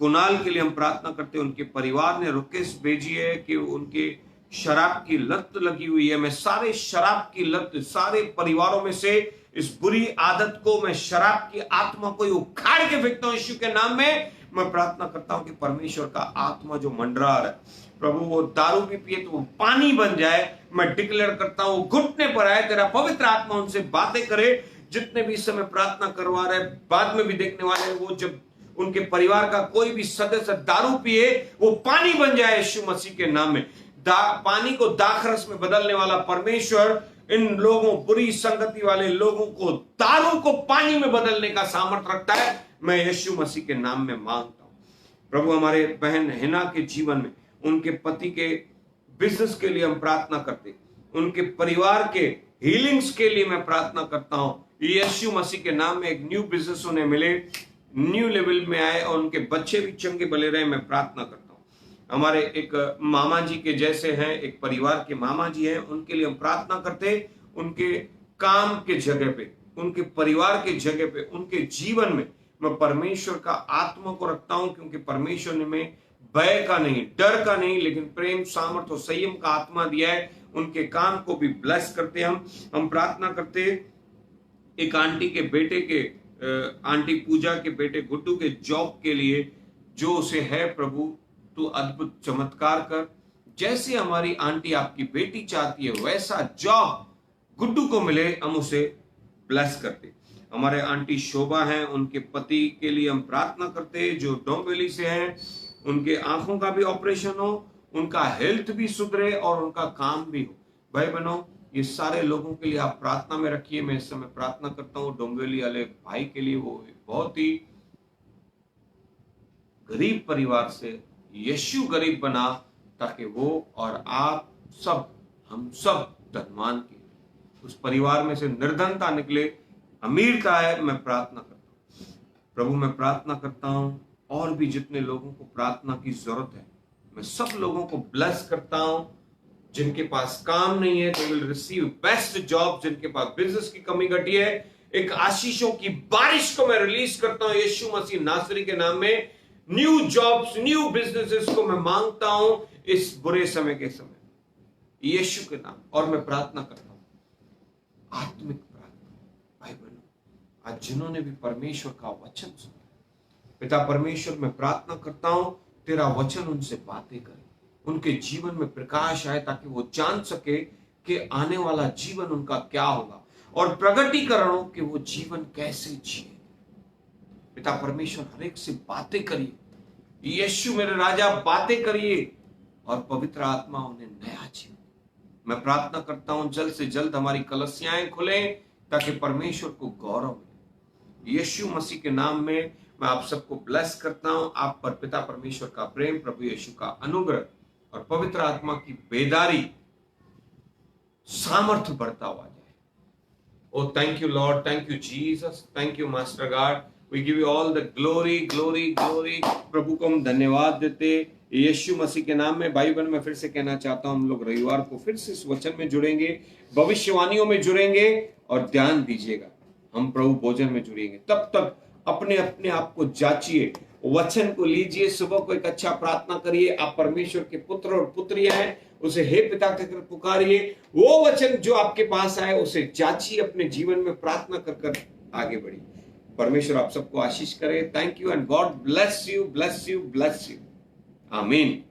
कुणाल के लिए हम प्रार्थना करते हैं, उनके परिवार ने रिक्वेस्ट भेजी है कि उनके शराब की लत लगी हुई है। मैं सारे शराब की लत, सारे परिवारों में से इस बुरी आदत को, मैं शराब की आत्मा को उखाड़ के फेंकता हूं यीशु के नाम में। मैं प्रार्थना करता हूं कि परमेश्वर का आत्मा जो मंडरा रहा है, प्रभु वो दारू भी पिए तो वो पानी बन जाए। मैं डिक्लेयर करता हूं घुटने पर आए, तेरा पवित्र आत्मा उनसे बातें करे। जितने भी इस समय प्रार्थना करवा रहे, बाद में भी देखने वाले हैं, वो जब उनके परिवार का कोई भी सदस्य दारू पिए, वो पानी बन जाए यीशु मसीह के नाम में। पानी को दाखरस में बदलने वाला परमेश्वर इन लोगों, बुरी संगति वाले लोगों को, दारू को पानी में बदलने का सामर्थ्य रखता है। मैं यीशु मसीह के नाम में मांगता हूं। प्रभु हमारे बहन हिना के जीवन में, उनके पति के बिजनेस के लिए हम प्रार्थना करते, उनके परिवार के हीलिंग्स के लिए मैं प्रार्थना करता हूं। यीशु मसीह के नाम में एक न्यू बिजनेस उन्हें मिले, न्यू लेवल में आए और उनके बच्चे भी चंगे भले रहे, मैं प्रार्थना करता हूं। हमारे एक मामा जी के जैसे हैं, एक परिवार के मामा जी हैं, उनके लिए हम प्रार्थना करते, उनके काम के जगह पे, उनके परिवार के जगह पे, उनके जीवन में मैं परमेश्वर का आत्मा को रखता हूं, क्योंकि परमेश्वर ने में भय का नहीं, डर का नहीं, लेकिन प्रेम, सामर्थ्य और संयम का आत्मा दिया है। उनके काम को भी ब्लेस करते हम प्रार्थना करते। एक आंटी के बेटे के, आंटी पूजा के बेटे गुड्डू के जॉब के लिए जो उसे है, प्रभु तू अद्भुत चमत्कार कर। जैसे हमारी आंटी आपकी बेटी चाहती है, वैसा जॉब गुड्डू को मिले, हम उसे ब्लेस करते। हमारे आंटी शोभा हैं, उनके पति के लिए हम प्रार्थना करते जो डोंबिवली से हैं, उनके आंखों का भी ऑपरेशन हो, उनका हेल्थ भी सुधरे और उनका काम भी हो। भाई बहनों, ये सारे लोगों के लिए आप प्रार्थना में रखिए। मैं इस समय प्रार्थना करता हूँ डोंबिवली वाले भाई के लिए, वो बहुत ही गरीब परिवार से यीशु गरीब बना, ताकि वो और आप सब, हम सब धनवान के, उस परिवार में से निर्धनता निकले, अमीरता है। मैं प्रार्थना करता हूँ प्रभु, मैं प्रार्थना करता हूँ और भी जितने लोगों को प्रार्थना की जरूरत है, मैं सब लोगों को ब्लेस करता हूं। जिनके पास काम नहीं है, they will receive best job. जिनके पास बिजनेस की कमी घटी है, एक आशीषों की बारिश को मैं रिलीज करता हूं यीशु मसीह नासरी के नाम में। न्यू जॉब्स, न्यू बिजनेसेस को मैं मांगता हूं इस बुरे समय के समय, यीशु के नाम। और मैं प्रार्थना करता हूं आत्मिक प्रार्थना। भाई बहनों, आज जिन्होंने भी परमेश्वर का वचन सुना, पिता परमेश्वर, मैं प्रार्थना करता हूं तेरा वचन उनसे बातें करे, उनके जीवन में प्रकाश आए, ताकि वो जान सके कि आने वाला जीवन उनका क्या होगा। और प्रगटीकरण हो कि वो जीवन कैसे जिए। पिता परमेश्वर हर एक से बातें करिए, यीशु मेरे राजा बातें करिए, और पवित्र आत्मा उन्हें नया जीवन। मैं प्रार्थना करता हूं जल्द से जल्द हमारी कलसियाएं खुले ताकि परमेश्वर को गौरव मिले। यीशु मसीह के नाम में मैं आप सबको ब्लेस करता हूं। आप पर पिता परमेश्वर का प्रेम, प्रभु यीशु का अनुग्रह और पवित्र आत्मा की बेदारी, सामर्थ्य बढ़ता हुआ जाए। Oh, thank you, Lord. Thank you, Jesus. Thank you, Master God. We give you all the glory, glory, glory. प्रभु को हम धन्यवाद देते यीशु मसीह के नाम में। भाई बहन, मैं फिर से कहना चाहता हूं, हम लोग रविवार को फिर से इस वचन में जुड़ेंगे, भविष्यवाणियों में जुड़ेंगे, और ध्यान दीजिएगा हम प्रभु भोजन में जुड़ेंगे। तब तक अपने अपने आप को जांचिए, वचन को लीजिए, सुबह को एक अच्छा प्रार्थना करिए। आप परमेश्वर के पुत्र और पुत्रियां हैं, उसे हे पिता कहकर पुकारिए। वो वचन जो आपके पास आए उसे जांचिए, अपने जीवन में प्रार्थना कर कर आगे बढ़िए। परमेश्वर आप सबको आशीष करे। Thank you and God bless you, bless you, bless you. आमीन।